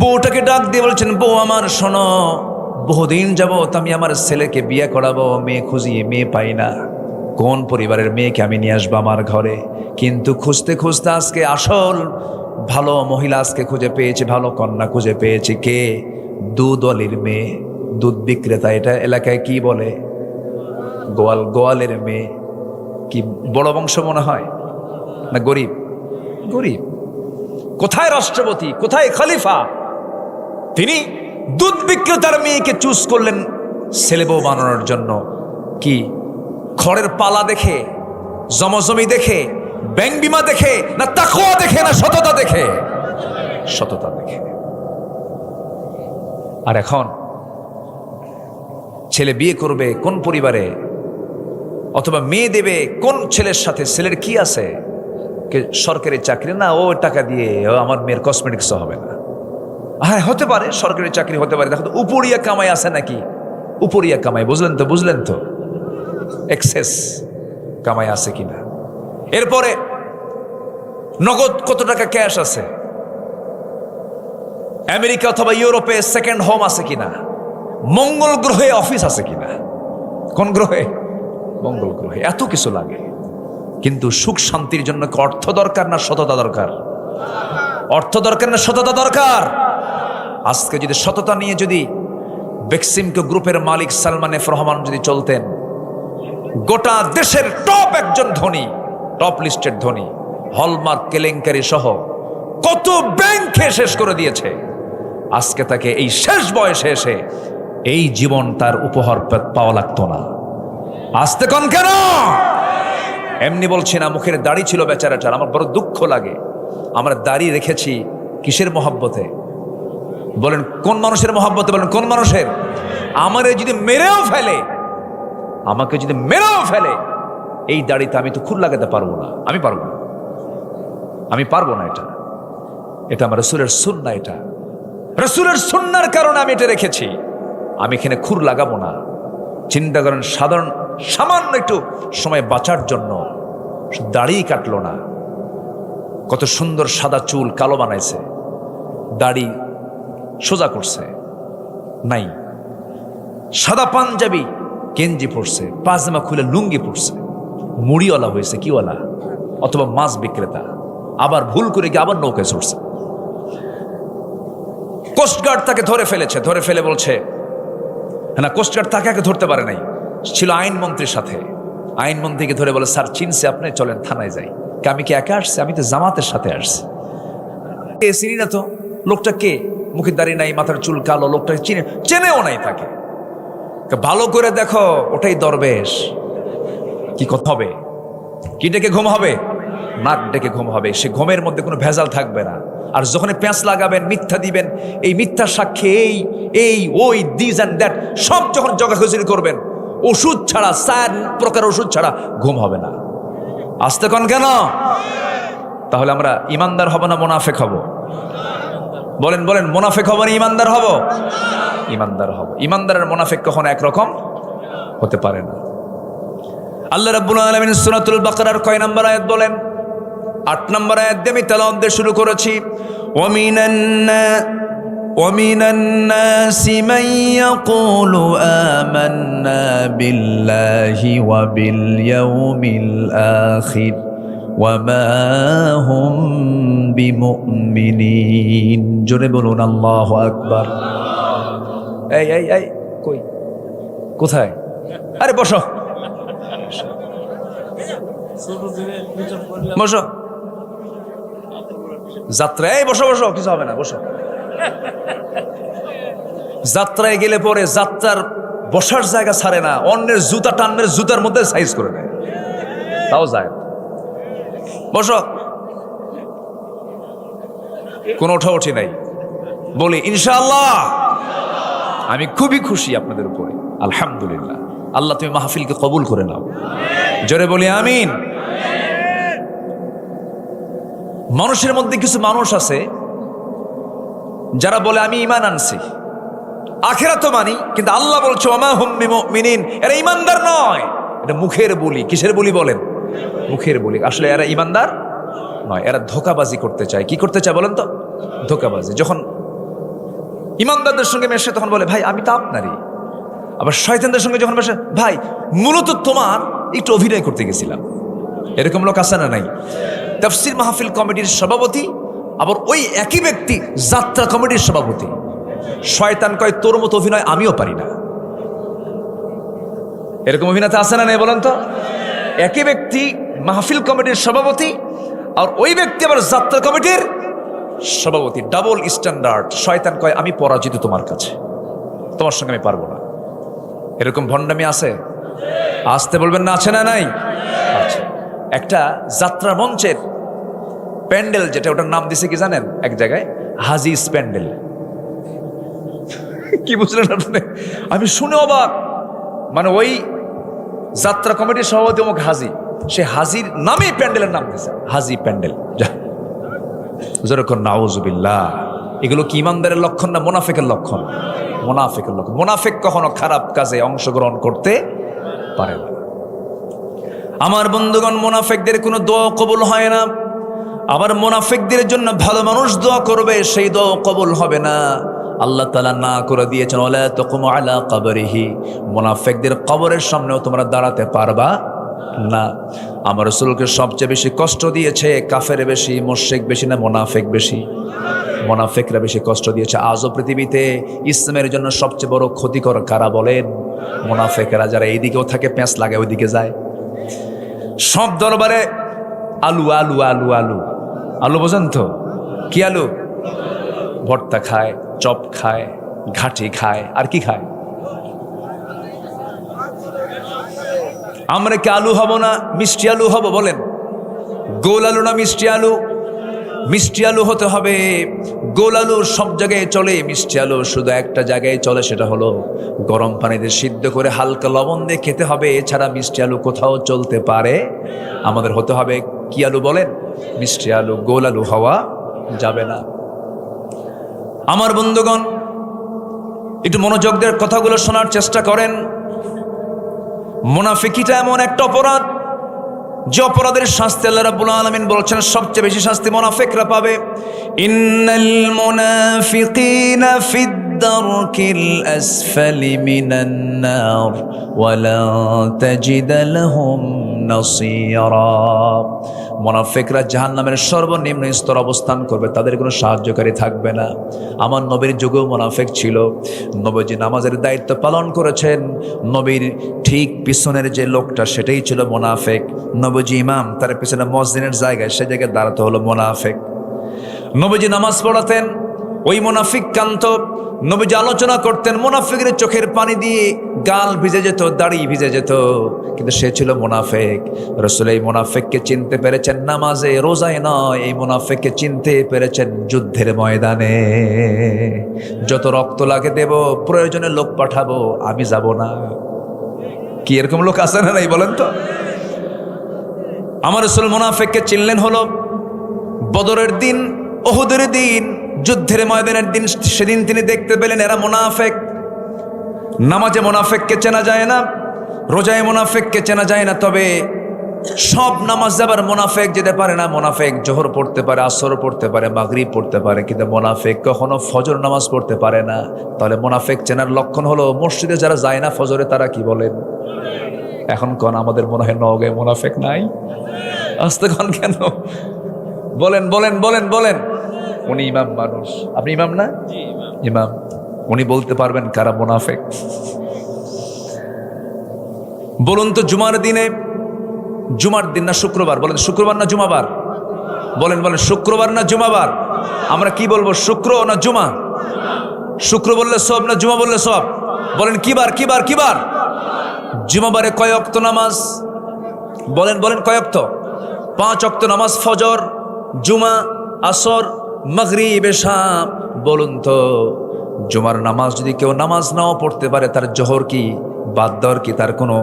বউটাকে ডাক দিয়ে বলছেন, বউ আমার শোনো, বহুদিন যাবত আমি আমার ছেলেকে বিয়ে করাবো, মেয়ে খুঁজি, মেয়ে পাই না, কোন পরিবারের মেয়েকে আমি নিয়ে আসবো আমার ঘরে, কিন্তু খুঁজতে খুঁজতে আজকে আসল ভালো মহিলা আজকে খুঁজে পেয়েছি, ভালো কন্যা খুঁজে পেয়েছি। কে? দুধ অলির মেয়ে, দুধ বিক্রেতা। এটা এলাকায় কি বলে? গোয়ালের মেয়ে। কি বড় বংশ মনে হয় না গরিব? গরিব। কোথায় রাষ্ট্রপতি, কোথায় খলিফা? তিনি দুধ বিক্রেতার মেয়েকে চুজ করলেন ছেলে বউ বানানোর জন্য। কি খড়ের পালা দেখে, জমজমি দেখে, ব্যাংক বিমা দেখে, না তাকওয়া দেখে, না সততা দেখে? সততা দেখে। আর এখন ছেলে বিয়ে করবে কোন পরিবারে, অথবা মেয়ে দেবে কোন ছেলের সাথে? ছেলের কি আছে? সরকারি চাকরি না, ও টাকা দিয়ে আমার মেয়ের কসমেটিক্স হবে না। হ্যাঁ হতে পারে, সরকারি চাকরি হতে পারে, দেখো তো উপরিয়া কামাই আছে নাকি? উপরিয়া কামাই, বুঝলেন তো এক্সেস কামাই আছে কিনা। এরপরে নগদ কত টাকা ক্যাশ আছে, আমেরিকা অথবা ইউরোপে সেকেন্ড হোম আছে কিনা, মঙ্গল গ্রহে অফিস আছে কিনা। কোন গ্রহে? মঙ্গল গ্রহে। এত কিছু লাগে, কিন্তু সুখ শান্তির জন্য অর্থ দরকার না সততা দরকার? অর্থ দরকার না সততা দরকার? আজকে যদি সততা নিয়ে যদি বেক্সিমকো গ্রুপের মালিক সালমান এফ রহমান যদি চলতেন, গোটা দেশের টপ একজন ধনী, টপ লিস্টেড ধনী, হলমার্ক কেলেঙ্কারি সহ কত ব্যাংকে শেষ করে দিয়েছে, আজকে তাকে এই শেষ বয়সে এসে এই জীবন তার উপহার পাওয়া লাগতো না। আসতে কোন কেন? এমনি বলছি না, মুখের দাড়ি ছিল বেচারাটার, আমার বড় দুঃখ লাগে। আমরা দাড়ি রেখেছি কিসের মহব্বতে? বলেন কোন মানুষের মহব্বতে? বলেন কোন মানুষের? আমারে যদি মেরেও ফেলে, আমাকে যদি মেরেও ফেলে, এই দাড়িতে আমি তো খুর লাগাতে পারবো না। আমি পারবো না, আমি পারবো না। এটা আমার রাসূলের সুন্নাহ, এটা রাসূলের সুন্নাহর কারণে আমি এটা রেখেছি। আমি এখানে খুর লাগাবো না। চিন্তা করেন, সাধারণ সামান্য একটু সময় বাঁচার জন্য দাড়ি কাটলো না, কত সুন্দর সাদা চুল কালো বানাইছে, দাড়ি সোজা করছে, নাই সাদা পাঞ্জাবি গেঞ্জি পরছে, পাজামা খুলে লুঙ্গি পরছে, মুড়িওয়ালা হয়েছে, কিওয়ালা অথবা মাছ বিক্রেতা, আবার ভুল করে গিয়ে আবার নৌকায় চড়ছে। কোস্টগার্ড তাকে ধরে ফেলেছে, ধরে ফেলে বলছে, না কোস্টগার্ড তাকে একে ধরতে পারে নাই, ছিল আইনমন্ত্রীর সাথে। আইনমন্ত্রীকে ধরে বলে, স্যার চিনছে আপনি, চলেন থানায় যাই। আমি কি একা আসছি? আমি তো জামাতের সাথে আসছি। এ চিনি না তো, লোকটা কে? মুখের দাড়ি নাই, মাথার চুল কালো, লোকটা চেনেও নাই তাকে। ভালো করে দেখো, ওটাই দরবেশ। কি কথা হবে? কি ডেকে ঘুম হবে? নাক ডেকে ঘুম হবে। সে ঘুমের মধ্যে কোনো ভেজাল থাকবে না। আর যখন পেঁচ লাগাবেন, মিথ্যা দিবেন, এই মিথ্যা সাক্ষী, এই ওই দিস অ্যান্ড দ্যাট সব যখন জগাখুচুরি করবেন, ওষুধ ছাড়া, 4 প্রকার ওষুধ ছাড়া ঘুম হবে না। আসতে কোন কেন? তাহলে আমরা ইমানদার হব না মুনাফিক হব? বলেন বলেন, মুনাফিক হব না ইমানদার হব? ইমানদার হব। ইমানদার আর মুনাফিক কখনো একরকম হতে পারে না। আল্লাহ রাব্বুল আলামিন সূরাতুল বাকারার কয় নম্বর আয়াত বলেন? 8 নম্বর আয়াত দিয়ে আমি তেলাওয়াত দিয়ে শুরু করেছি। ومن الناس من يقول آمنا بالله وباليوم الآخر وما هم بمؤمنين। জোরে বলুন আল্লাহু আকবার। এই কই, কোথায়? আরে বসো বসো, যাত্রায় বসো বসো, কিছু হবে না, বসো। যাত্রায় গেলে পরে যাত্রার বসার জায়গা ছাড়ে না, অন্যের জুতা টান্নের জুতার মধ্যে সাইজ করে নেয়, তাও যায়। বসো, কোনো ওঠাউঠি নাই। বলি ইনশাআল্লাহ আমি খুবই খুশি আপনাদের উপরে, আলহামদুলিল্লাহ। আল্লাহ তুমি মাহফিলকে কবুল করে নাও, জোরে বলি আমিন। মানুষের মধ্যে কিছু মানুষ আছে যারা বলে আমি ঈমান আনছি, আখিরাত তো মানি, কিন্তু আল্লাহ বলছে ওমা হুম বিমুমিনিন, এরা ঈমানদার নয়। এটা মুখের বলি। কিসের বলি বলেন? মুখের বলি। আসলে এরা ঈমানদার নয়, এরা ধোঁকাবাজি করতে চায়। কি করতে চায় বলেন তো? ধোঁকাবাজি। যখন ঈমানদারদের সঙ্গে মেশে তখন বলে ভাই আমি তো আপনারই। আবার শয়তানদের সঙ্গে যখন মেশে, ভাই মূলত তোমার একটু অভিনয় করতে গেছিলাম। এরকম লোক আছে না নাই? তাফসীর মাহফিল কমিটির সভাপতি আবার ওই একই ব্যক্তি যাত্রা কমিটির সভাপতি। শয়তান কয় তোর মতো অভিনয় আমিও পারি না। এরকম অভিনেতা আছে না নাই বলেন তো? একই ব্যক্তি মাহফিল কমিটির সভাপতি আর ওই ব্যক্তি আবার যাত্রা কমিটির সভাপতি। Double standard. শয়তান কয় আমি পরাজিত তোমার কাছে, তোমার সঙ্গে আমি পারবো না। এরকম ভণ্ডামি আছে? আসতে বলবেন না, আছে না নাই? আচ্ছা, একটা যাত্রা মঞ্চের প্যান্ডেল যেটা, ওটার নাম দিছে কি জানেন? এক জায়গায় হাজিস প্যান্ডেল। কি বুঝলেন আপনি? আমি শুনে অবাক। মানে ওই যাত্রা কমিটির সভাপতি অমুক হাজি, সে হাজির নামে প্যান্ডেলের নাম দিয়েছে হাজি প্যান্ডেল। যেরকম নাউজুবিল্লাহ। এগুলো কি ইমানদারের লক্ষণ না মুনাফিকের লক্ষণ? মুনাফিকের লক্ষণ। মুনাফিক কখনো খারাপ কাজে অংশগ্রহণ করতে পারে না। আমার বন্ধুগণ, মুনাফিকদের কোনো দোয়া কবুল হয় না। আবার মুনাফিকদের জন্য ভালো মানুষ দোয়া করবে, সেই দোয়া কবুল হবে না। আল্লাহ তাআলা না করে দিয়েছেন ওয়ালা তাকুমু আলা কবরিহি, মুনাফিকদের কবরের সামনেও তোমরা দাঁড়াতে পারবা না। আমার রাসূলকে সবচেয়ে বেশি কষ্ট দিয়েছে কাফের বেশি, মুশরিক বেশি না মুনাফিক বেশি? মোনাফেকরা বেশি কষ্ট দিয়েছে। আজও পৃথিবীতে ইসলামের জন্য সবচেয়ে বড় ক্ষতিকর কারা বলেন? মোনাফেকরা। যারা এইদিকেও থাকে প্যাঁচ লাগে ওইদিকে যায়। সব দরবারে আলু আলু আলু আলু আলু, বোঝেন তো কি আলু? ভর্তা খায়, চপ খায়, ঘাটি খায়, আর কি খায়? আমরা কি আলু হব না মিষ্টি আলু হব বলেন? গোল আলু না মিষ্টি আলু? মিষ্টি আলু হতে হবে। গোল আলু সব জায়গায় চলে, মিষ্টি আলু শুধু একটা জায়গায় চলে, সেটা হলো গরম পানিতে সিদ্ধ করে হালকা লবণ দিয়ে খেতে হবে। এছাড়া মিষ্টি আলু কোথাও চলতে পারে? আমাদের হতে হবে কি আলু বলেন? মিষ্টি আলু। গোল আলু হওয়া যাবে না। আমার বন্ধুগণ, একটু মনোযোগ দিয়ে কথাগুলো শোনার চেষ্টা করেন। মুনাফিকিটা এমন একটা অপরাধ যে অপরাধের শাস্তি আল্লাহ রাব্বুল আলামিন বলছেন সবচেয়ে বেশি শাস্তি মুনাফিকরা পাবে। ইন্নাল মুনাফিকিনা ফিদ দারকিল আসফালি মিনান নার ওয়া লা তাজিদ লাহুম নাসীরা। মুনাফিকরা জাহান্নামের সর্বনিম্ন স্তর অবস্থান করবে, তাদের কোনো সাহায্যকারী থাকবে না। আমার নবীর যুগেও মুনাফিক ছিল। নবীজি নামাজের দায়িত্ব পালন করেছেন, নবীর ঠিক পিছনের যে লোকটা সেটাই ছিল মুনাফিক। নবীজি ইমাম, তার পিছনে মসজিদের জায়গায়, সে জায়গায় দাঁড়াতে হলো মুনাফিক। নবীজি নামাজ পড়াতেন, ওই মুনাফিক কান্ত। নবীজি আলোচনা করতেন, মুনাফিকের চোখের পানি দিয়ে গাল ভিজে যেত, দাড়ি ভিজে যেত, কিন্তু সে ছিল মুনাফিক। রাসূল এই মুনাফিককে চিনতে পেরেছেন নামাজে, রোজায় নয়। এই মুনাফিককে চিনতে পেরেছেন যুদ্ধের ময়দানে। যত রক্ত লাগে দেব, প্রয়োজনে লোক পাঠাবো, আমি যাব না। কি এরকম লোক আছে না নাই বলেন তো? আমার রাসূল মুনাফিককে চিনলেন হলো বদরের দিন, উহুদের দিন, যুদ্ধের ময়দানের দিন। সেদিন তিনি দেখতে পেলেন এরা মুনাফিক। নামাজে মুনাফিককে চেনা যায় না, রোজায় মুনাফিককে চেনা যায় না, তবে সব নামাজ যাবার মুনাফিক যেতে পারে না। মুনাফিক জোহর পড়তে পারে, আসর পড়তে পারে, মাগরিব পড়তে পারে, কিন্তু মুনাফিক কখনো ফজর নামাজ পড়তে পারে না। তাহলে মুনাফিক চেনার লক্ষণ হলো মসজিদে যারা যায় না ফজরে, তারা কি বলেন? এখন কোন আমাদের মনে হয় নওগাঁয় মুনাফিক নাই? আসতে কোন কেন? বলেন বলেন বলেন বলেন। উনি ইমাম মানুষ, আপনি ইমাম না? ইমাম। উনি বলতে পারবেন কারা মুনাফিক। বলুন তো, জুমার দিনে, জুমার দিন না শুক্রবার? বলেন শুক্রবার না জুমাবার? বলেন বলেন, শুক্রবার না জুমাবার? আমরা কি বলবো, শুক্র না জুমা? শুক্র বললে সব না জুমা বললে সব? বলেন কিবার কিবার কিবার? জুমাবারে কয় ওয়াক্ত নামাজ? বলেন বলেন কয় ওয়াক্ত? 5 ওয়াক্ত নামাজ, ফজর, জুমা, আসর, মাগরিব, এশা। বলুন তো, জুমার নামাজ যদি কেউ নামাজ নাও পড়তে পারে, তার জোহর কি বাদ দেওয়ার কি তার কোনো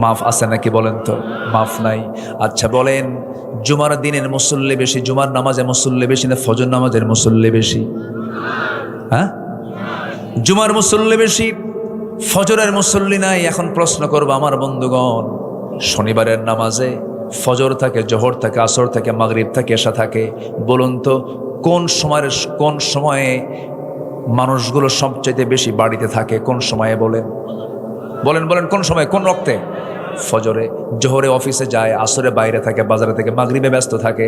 মাফ আছে নাকি? বলেন তো, মাফ নাই। আচ্ছা বলেন, জুমার দিনের মুসল্লি বেশি, জুমার নামাজে মুসল্লি বেশি না ফজর নামাজের মুসল্লি বেশি? হ্যাঁ, জুমার মুসল্লি বেশি, ফজরের মুসল্লি নাই। এখন প্রশ্ন করবো আমার বন্ধুগণ, শনিবারের নামাজে ফজর থাকে, জোহর থাকে, আসর থাকে, মাগরিব থাকে, এশা থাকে। বলুন তো, কোন সময়ে মানুষগুলো সবচাইতে বেশি বাড়িতে থাকে? কোন সময়ে বলেন? বলেন বলেন, কোন সময়, কোন রক্তে? ফজরে। জোহরে অফিসে যায়, আসরে বাইরে থাকে, বাজারে থাকে, মাগরিবে ব্যস্ত থাকে,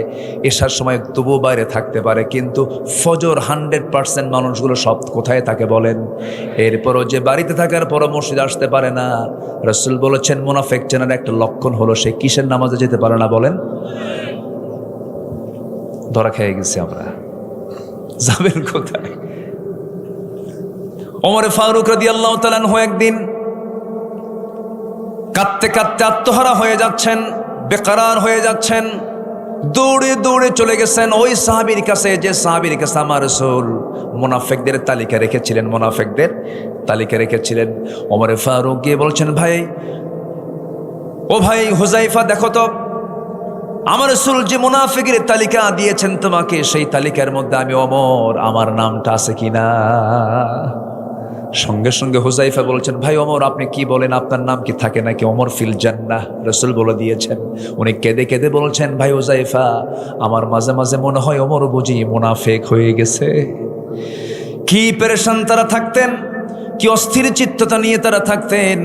এশার সময় তবুও বাইরে থাকতে পারে, কিন্তু ফজর 100% মানুষগুলো সব কোথায় থাকে বলেন? এরপরও যে বাড়িতে থাকার পরও মসজিদ আসতে পারে না, রাসূল বলেছেন মুনাফিক চেনার একটা লক্ষণ হলো সে কিসের নামাজে যেতে পারে না? বলেন। ধরা খেয়ে গেছি আমরা, যাবেন কোথায়? ওমর ফারুক রাদিয়াল্লাহু তাআলা আনহু একদিন কাঁদতে কাঁদতে আত্মহারা হয়ে যাচ্ছেন, বেকরার হয়ে যাচ্ছেন, দৌড়ে দৌড়ে চলে গেছেন ওই সাহাবীর কাছে, যে সাহাবীর কাছে আমার রাসূল মুনাফিকদের তালিকা রেখেছিলেন। মুনাফিকদের তালিকা রেখেছিলেন। ওমর ফারুক গিয়ে বলছেন, ভাই, ও ভাই হুযায়ফা, দেখো তো আমার রাসূল যে মুনাফিকের তালিকা দিয়েছেন তোমাকে, সেই তালিকার মধ্যে আমি ওমর, আমার নামটা আছে কিনা? সঙ্গে সঙ্গে হুযায়ফা বলছেন, ভাই ওমর, আপনি কি বলেন, আপনার নাম কি থাকে নাকি? ওমর ফিল জান্নাহ, রাসূল বলে দিয়েছেন। উনি কেঁদে কেঁদে বলছেন, ভাই হুযায়ফা, আমার মাঝে মাঝে মনে হয় ওমর বুঝি মুনাফিক হয়ে গেছে। কি পেরেশান তারা থাকতেন, কি অস্থির চিত্ততা নিয়ে তারা থাকতেন।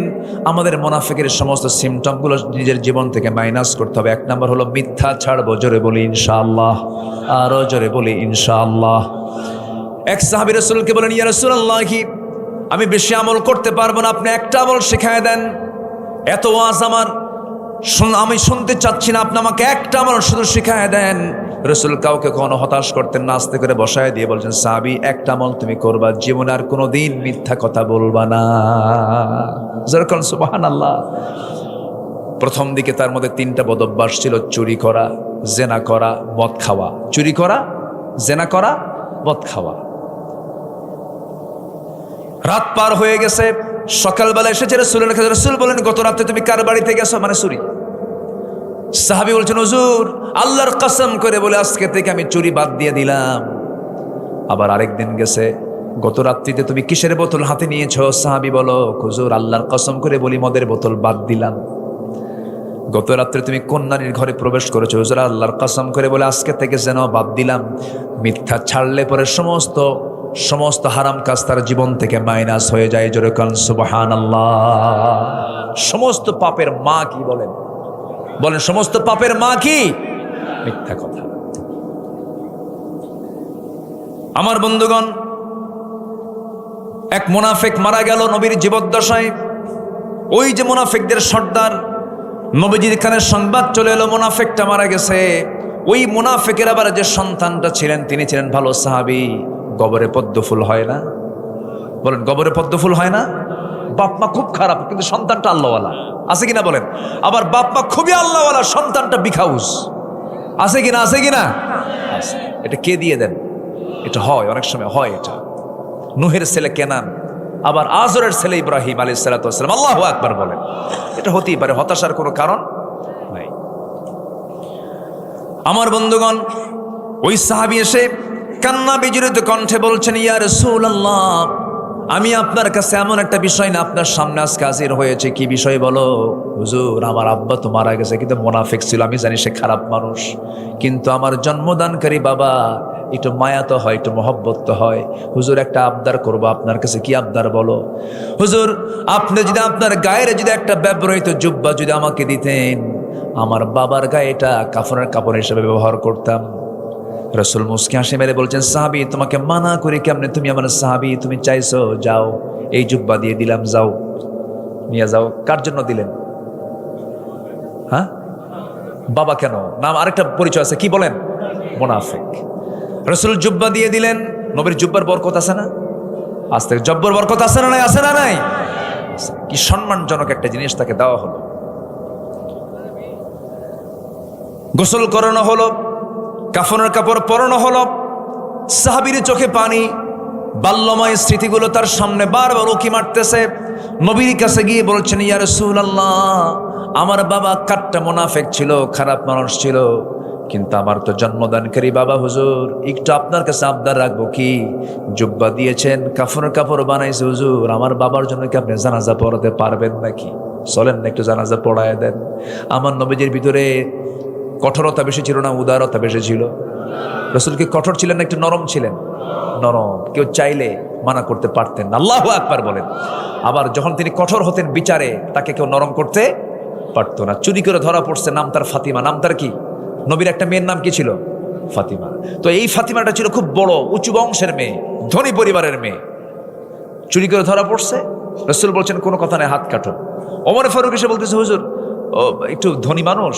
আমাদের মুনাফিকের সমস্ত সিমটমগুলো নিজের জীবন থেকে মাইনাস করতে হবে। 1 নম্বর হলো মিথ্যা ছাড়বো, জোরে বলি ইনশাআল্লাহ, আরো জোরে বলি ইনশাআল্লাহ। এক সাহাবী রাসূলকে বলেন, ইয়া রাসূলুল্লাহ, আমি বেশি আমল করতে পারবো না, আপনি একটা আমল শিখায় দেন। এত ওয়াজ আমার আমি শুনতে চাচ্ছি না, আপনি আমাকে একটা আমল শুধু শিখায় দেন। রাসূল কাউকে কখনো হতাশ করতেন না, আস্তে করে বসায় দিয়ে বলছেন, সাহাবী একটা আমল তুমি করবা, জীবনে আর কোনোদিন মিথ্যা কথা বলবা না। যেরকম সুবহানাল্লাহ। প্রথম দিকে তার মধ্যে 3টা বদঅভ্যাস ছিল, চুরি করা, জেনা করা, মদ খাওয়া। চুরি করা, জেনা করা, মদ খাওয়া। রাত পার হয়ে গেছে, সকালবেলা এসেছে রাসূলের কাছে। রাসূল বলেন, গত রাতে তুমি কার বাড়িতে গেছো? মানে চুরি। সাহাবী বলছেন, হুজুর আল্লাহর কসম করে বলে আজকে থেকে আমি চুরি বাদ দিয়ে দিলাম। আবার আরেকদিন গেছে, গত রাত্রিতে তুমি কিসের বোতল হাতে নিয়েছো? সাহাবী বলো, হুজুর আল্লাহর কসম করে বলি মদের বোতল বাদ দিলাম। গত রাত্রে তুমি কোন নারীর ঘরে প্রবেশ করেছো? হুজুর আল্লাহর কসম করে বলে আজকে থেকে যেন বাদ দিলাম। মিথ্যা ছাড়লে পরে সমস্ত হারাম কাজ তার জীবন থেকে মাইনাস হয়ে যায়। জোরে কান সুবহানাল্লাহ। সমস্ত পাপের মা কি বলেন? বলেন সমস্ত পাপের মা কি? মিথ্যা কথা। আমার বন্ধুগণ, এক মুনাফিক মারা গেল নবীর জীবদ্দশায়। ওই যে মুনাফিকদের সর্দার, নবীজির কানে সংবাদ চলে এলো মুনাফিকটা মারা গেছে। ওই মুনাফিকের আবার যে সন্তানটা ছিলেন, তিনি ছিলেন ভালো সাহাবী। গবরে পদ্ম ফুল হয় না? বলেন গবরে পদ্ম ফুল হয় না? বাপ মা খুব খারাপ, কিন্তু সন্তানটা আল্লাহওয়ালা, আছে কিনা বলেন? আবার বাপ মা খুবই আল্লাহওয়ালা, সন্তানটা বিখাউস, আছে কিনা? আছে কিনা? এটা কে দিয়ে দেন? এটা হয়, অনেক সময় হয়। এটা নূহের ছেলে কেনান, আবার আজরের ছেলে ইব্রাহিম আলাইহিস সালাতু ওয়াস সালাম। আল্লাহু আকবার বলেন। এটা হতেই পারে, হতাশার কোনো কারণ নাই। আমার বন্ধুগণ, ওই সাহাবী এসে কান্না বিজড়িত কণ্ঠে বলছেন, ইয়া রাসূলুল্লাহ, আমি আপনার কাছে এমন একটা বিষয় না আপনার সামনে আজকে হাজির হয়েছে। কি বিষয় বলো? হুজুর আমার আব্বা তো মারা গেছে, কিন্তু মুনাফিক ছিল, আমি জানি সে খারাপ মানুষ, কিন্তু আমার জন্মদানকারী বাবা একটু মায়া তো হয়, একটু মহব্বত তো হয়। হুজুর একটা আবদার করবো আপনার কাছে। কি আবদার বলো? হুজুর আপনি যদি আপনার গায়ের যদি একটা ব্যবহৃত জুব্বা যদি আমাকে দিতেন, আমার বাবার গায়ে এটা কাফনের কাপড় হিসেবে ব্যবহার করতাম। রাসূল মুস্কি হাসি মেরে বলছেন, সাহাবী তোমাকে মানা করি কেমনে? তুমি আমার সাহাবী, তুমি চাইছো, যাও এই জুব্বা দিয়ে দিলাম, যাও নিয়ে যাও। কার জন্য দিলেন? হ্যাঁ, বাবা কেন? নাম আরেকটা পরিচয় আছে, কি বলেন? মুনাফিক। রাসূল জুব্বা দিয়ে দিলেন। নবীর জুব্বার বরকত আছে না? আজ থেকে জব্বর বরকত আছে না নাই? আছে না নাই? কি সম্মানজনক একটা জিনিস তাকে দেওয়া হলো। গোসল করানো হলো, কাফনের কাপড় পরানো হলো। সাহাবীর চোখে পানি, বাল্যময় স্মৃতিগুলো তার সামনে বারবার উকি মারতেছে। নবীর কাছে গিয়ে বলছেন, ইয়া রাসূলুল্লাহ, আমার বাবা কাট্টা মুনাফিক ছিল, খারাপ মানুষ ছিল, কিন্তু আমার তো জন্মদানকারী বাবা। হুজুর একটু আপনার কাছে আবদার রাখবো। কি? জুব্বা দিয়েছেন, কাফনের কাপড় বানাইছে, হুজুর আমার বাবার জন্য কি আপনি জানাজা পড়াতে পারবেন নাকি? চলেন না একটু জানাজা পড়ায় দেন। আমার নবীজির ভিতরে কঠোরতা বেশি ছিল না উদারতা বেশি ছিল? রাসূল কি কঠোর ছিলেন না একটু নরম ছিলেন? নরম। কেউ চাইলে মানা করতে পারতেন না। আল্লাহু আকবার বলেন। আবার যখন তিনি কঠোর হতেন বিচারে, তাকে কেউ নরম করতে পারতো না। চুরি করে ধরা পড়ছে, নাম তার ফাতিমা। নাম তার কি? নবীর একটা মেয়ের নাম কি ছিল? ফাতিমা। তো এই ফাতিমাটা ছিল খুব বড় উঁচু বংশের মেয়ে, ধনী পরিবারের মেয়ে। চুরি করে ধরা পড়ছে, রাসূল বলছেন কোনো কথা নেই, হাত কাটো। ওমর ফারুক এসে বলতেছে, হুজুর ও একটু ধনী মানুষ,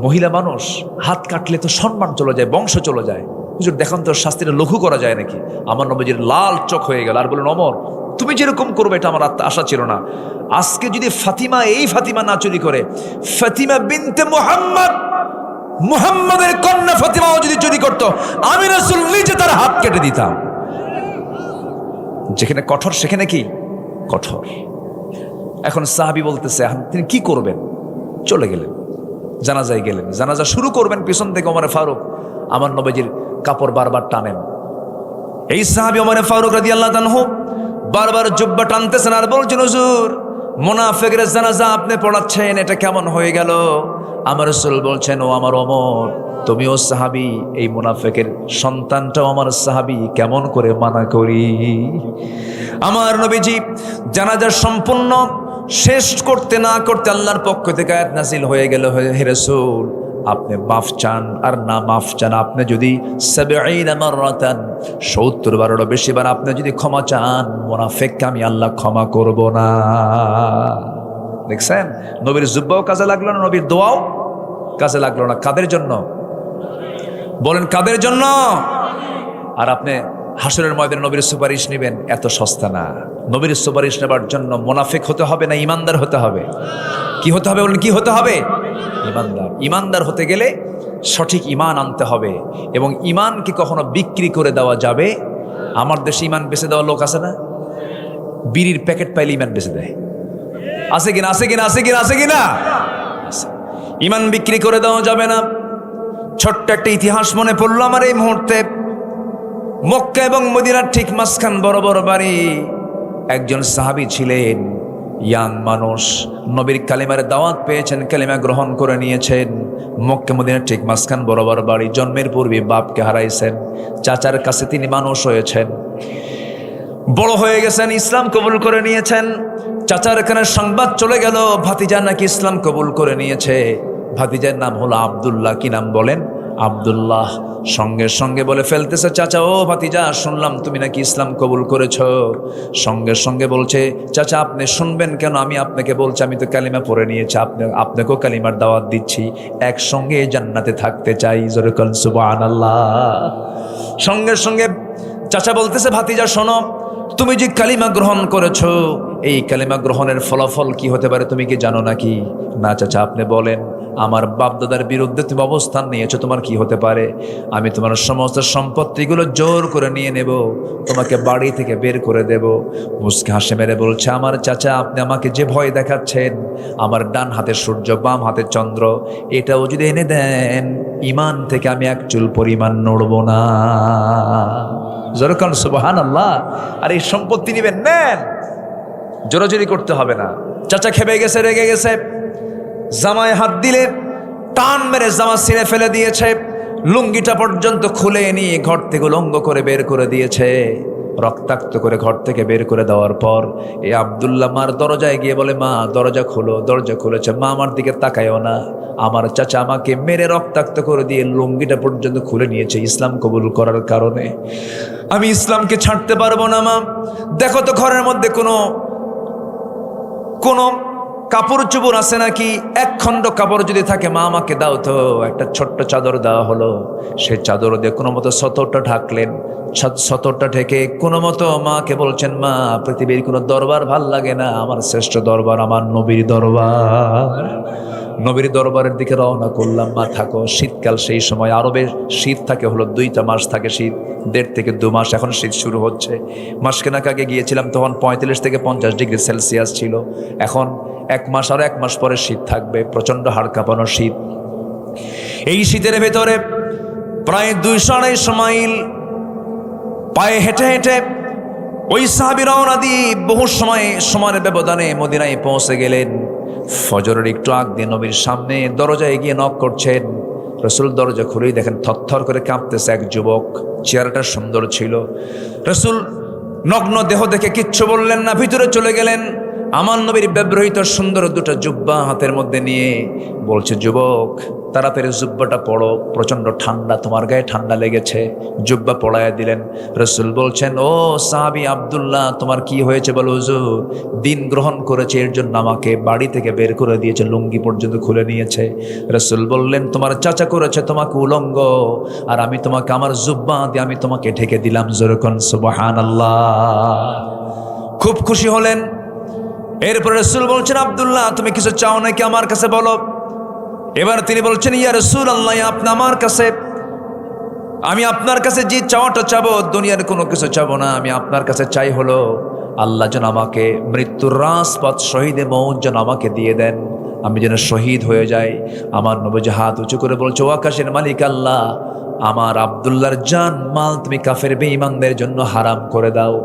মহিলা মানুষ, হাত কাটলে তো সম্মান চলে যায়, বংশ চলে যায়। হুজুর দেখান তো শাস্তিটা লঘু করা যায় নাকি? আমার নবীজির লাল চোখ হয়ে গেল আর বললেন, ওমর তুমি যেরকম করবে এটা আমার আশা ছিল না। আজকে যদি ফাতিমা, এই ফাতিমা না চুরি করে, ফাতিমা বিনতে মুহাম্মদ, মুহাম্মাদের কন্যা ফাতিমাও যদি চুরি করত, আমি রাসূল নিজে তার হাত কেটে দিতাম। যেখানে কঠোর সেখানে কি কঠোর। এখন সাহাবী বলতেছে, তিনি কি করবেন? চলে গেলেন, জানাজায় গেলেন। জানাজা শুরু করবেন, পিছন থেকে ওমর ফারুক আমার নবীজির কাপড় বারবার টানেন। এই সাহাবী ওমর ফারুক রাদিয়াল্লাহু আনহু বারবার জুব্বা টানতেছেন আর বলছেন, হুজুর মুনাফিকের জানাজা আপনি পড়াচ্ছেন, এটা কেমন হয়ে গেল? আমার রাসূল বলছেন, ও আমার ওমর, তুমিও সাহাবী, এই মুনাফিকের সন্তানটাও আমার সাহাবী, কেমন করে মানা করি? আমার নবীজি জানাজা সম্পূর্ণ শেষ করতে না করতে আল্লাহর পক্ষ থেকে আয়াত নাযিল হয়ে গেল, হে রাসূল আপনি মাফ চান আর না মাফ চান, আপনি যদি 70 মাররাতান 70 বারেরও বেশি বার আপনি যদি ক্ষমা চান, মুনাফিককে আমি আল্লাহ ক্ষমা করব না। দেখছেন, নবীর জুব্বাও কাজে লাগলো না, নবীর দোয়াও কাজে লাগলো না। কাদের জন্য বলেন, কাদের জন্য? আর আপনি হাসরের ময়দানে নবীর সুপারিশ নেবেন, এত সস্তা না। নবীর সুপারিশ নেবার জন্য মুনাফিক হতে হবে না ইমানদার হতে হবে? কি হতে হবে বলেন, কি হতে হবে? ইমানদার। ইমানদার হতে গেলে সঠিক ইমান আনতে হবে, এবং ইমান কি কখনো বিক্রি করে দেওয়া যাবে? আমার দেশে ইমান বেচে দেওয়া লোক আছে না? বিড়ির প্যাকেট পাইলে ইমান বেচে দেয়, আছে কিনা? আছে কিনা? আছে কিনা? আছে কিনা? ইমান বিক্রি করে দেওয়া যাবে না। ছোট্ট একটা ইতিহাস মনে পড়লো আমার এই মুহূর্তে। মক্কা এবং মদিনার ঠিক মাঝখান বড় বড় বাড়ি। একজন সাহাবী ছিলেন, ইয়াং মানুষ, নবীর কালিমার দাওয়াত পেয়েছেন, কালিমা গ্রহণ করে নিয়েছেন। মক্কা মদিনার ঠিক মাঝখান বড় বড় বাড়ি। জন্মের পূর্বে বাপকে হারাইছেন, চাচার কাছে তিনি মানুষ হয়েছেন, বড় হয়ে গেছেন, ইসলাম কবুল করে নিয়েছেন। চাচার এখানে সংবাদ চলে গেল ভাতিজা নাকি ইসলাম কবুল করে নিয়েছে। ভাতিজার নাম হলো আব্দুল্লাহ। কি নাম বলেন? আব্দুল্লাহ। সঙ্গে সঙ্গে বলে ফেলতেছে, চাচা ও ভাতিজা, শুনলাম তুমি নাকি ইসলাম কবুল করেছ। সঙ্গে সঙ্গে বলছে, চাচা আপনি শুনবেন কেন, আমি আপনাকে বলছি, আমি তো কালিমা পড়ে নিয়েছি, আপনাকেও কালিমার দাওয়াত দিচ্ছি, একসঙ্গে জান্নাতে থাকতে চাই। জোরে বলেন সুবহানাল্লাহ। সঙ্গে সঙ্গে চাচা বলতেছে, ভাতিজা শোনো, তুমি যে কালিমা গ্রহণ করেছো, এই কালিমা গ্রহণের ফলাফল কি হতে পারে তুমি কি জানো নাকি? না চাচা, আপনি বলেন। আমার বাপদাদার বিরুদ্ধে তুমি অবস্থান নিয়েছো, তোমার কি হতে পারে? আমি তোমার সমস্ত সম্পত্তিগুলো জোর করে নিয়ে নেব, তোমাকে বাড়ি থেকে বের করে দেব। মুস্কি হাসি মেরে বলছে, আমার চাচা, আপনি আমাকে যে ভয় দেখাচ্ছেন, আমার ডান হাতে সূর্য বাম হাতে চন্দ্র, এটাও যদি এনে দেন, ইমান থেকে আমি এক চুল পরিমাণ নড়ব না। জোরকান সুবহানাল্লাহ। আর এই সম্পত্তি নিবেন, নেন, জোরাজোরি করতে হবে না। চাচা খেপে গেছে, রেগে গেছে, জামায় হাত দিলে টান মেরে জামা ছিঁড়ে ফেলে দিয়েছে, লুঙ্গিটা পর্যন্ত খুলে নিয়ে ঘর থেকে উলঙ্গ করে বের করে দিয়েছে। রক্তাক্ত করে ঘর থেকে বের করে দেওয়ার পর এই আব্দুল্লাহ মার দরজায় গিয়ে বলে, মা দরজা খোলো। দরজা খুলেছে, মা আমার দিকে তাকায়ও না। আমার চাচা আমাকে মেরে রক্তাক্ত করে দিয়ে লুঙ্গিটা পর্যন্ত খুলে নিয়েছে ইসলাম কবুল করার কারণে। আমি ইসলামকে ছাড়তে পারবো না মা। দেখো তো ঘরের মধ্যে কোনো কাপড় চোপড় আছে নাকি? এক খণ্ড কাপড় যদি থাকে, মা আমাকে দাও তো। একটা ছোট্ট চাদর দেওয়া হলো, সেই চাদর দিয়ে কোনো মতো সতরটা ঢাকলেন। সতরটা ঢেকে কোনো মতো মাকে বলছেন, মা পৃথিবীর কোনো দরবার ভাল লাগে না, আমার শ্রেষ্ঠ দরবার আমার নবীর দরবার। নবীর দরবারের দিকে রওনা করলাম। মা থাকো। শীতকাল, সেই সময় আরবে শীত থাকে হলো 2টা মাস থাকে শীত, 1.5 থেকে 2 মাস। এখন শীত শুরু হচ্ছে। মাসখানেক আগে গিয়েছিলাম, তখন 45 থেকে 50 ডিগ্রি সেলসিয়াস ছিল। এখন 1 মাস আর 1 মাস পরে শীত থাকবে, প্রচণ্ড হাড় কাঁপানো শীত। এই শীতের ভেতরে প্রায় 200-250 মাইল পায়ে হেঁটে হেঁটে ওই সাহাবী রওনা দিয়ে বহু সময়ের ব্যবধানে মদিনায় পৌঁছে গেলেন। ফজরের একটু আগ দিয়ে নবীর সামনে দরজায় গিয়ে নক করছেন। রসুল দরজা খুলেই দেখেন থরথর করে কাঁপতেছে এক যুবক। চেহারাটা সুন্দর ছিল। রসুল নগ্ন দেহ দেখে কিচ্ছু বললেন না, ভিতরে চলে গেলেন। আমার নবীর ব্যবহৃত সুন্দর 2টা জুব্বা হাতের মধ্যে নিয়ে বলছে, যুবক তাড়াতাড়ি জুব্বাটা পড়ো, প্রচণ্ড ঠান্ডা, তোমার গায়ে ঠান্ডা লেগেছে। জুব্বা পড়ায় দিলেন। রসুল বলছেন, ও সাহাবী আব্দুল্লাহ, তোমার কি হয়েছে বলো? হুজুর, দিন গ্রহণ করেছে, এর জন্য আমাকে বাড়ি থেকে বের করে দিয়েছে, লুঙ্গি পর্যন্ত খুলে নিয়েছে। রসুল বললেন, তোমার চাচা করেছে তোমাকে উলঙ্গ, আর আমি তোমাকে আমার জুব্বা দিয়ে আমি তোমাকে ঢেকে দিলাম। যেরকম সুবহানাল্লাহ। খুব খুশি হলেন। এরপরে রসুল বলছেন, আব্দুল্লাহ তুমি কিছু চাও নাকি আমার কাছে বলো। এবার তিনি বলছেন, ইয়া রাসূলুল্লাহ, আপনি আমার কাছে, আমি আপনার কাছে যে চাওয়াটা চাবো, দুনিয়ার কোনো কিছু চাবো না। আমি আপনার কাছে চাই হলো, আল্লাহ যেন আমাকে মৃত্যুর রাজপথ, শহীদে মৌত যেন আমাকে দিয়ে দেন, আমি যেন শহীদ হয়ে যাই। আমার নবী হাত উঁচু করে বলছে, ও আকাশের মালিক আল্লাহ, আমার আব্দুল্লাহর জান মাল তুমি কাফের বেঈমানদের জন্য হারাম করে দাও।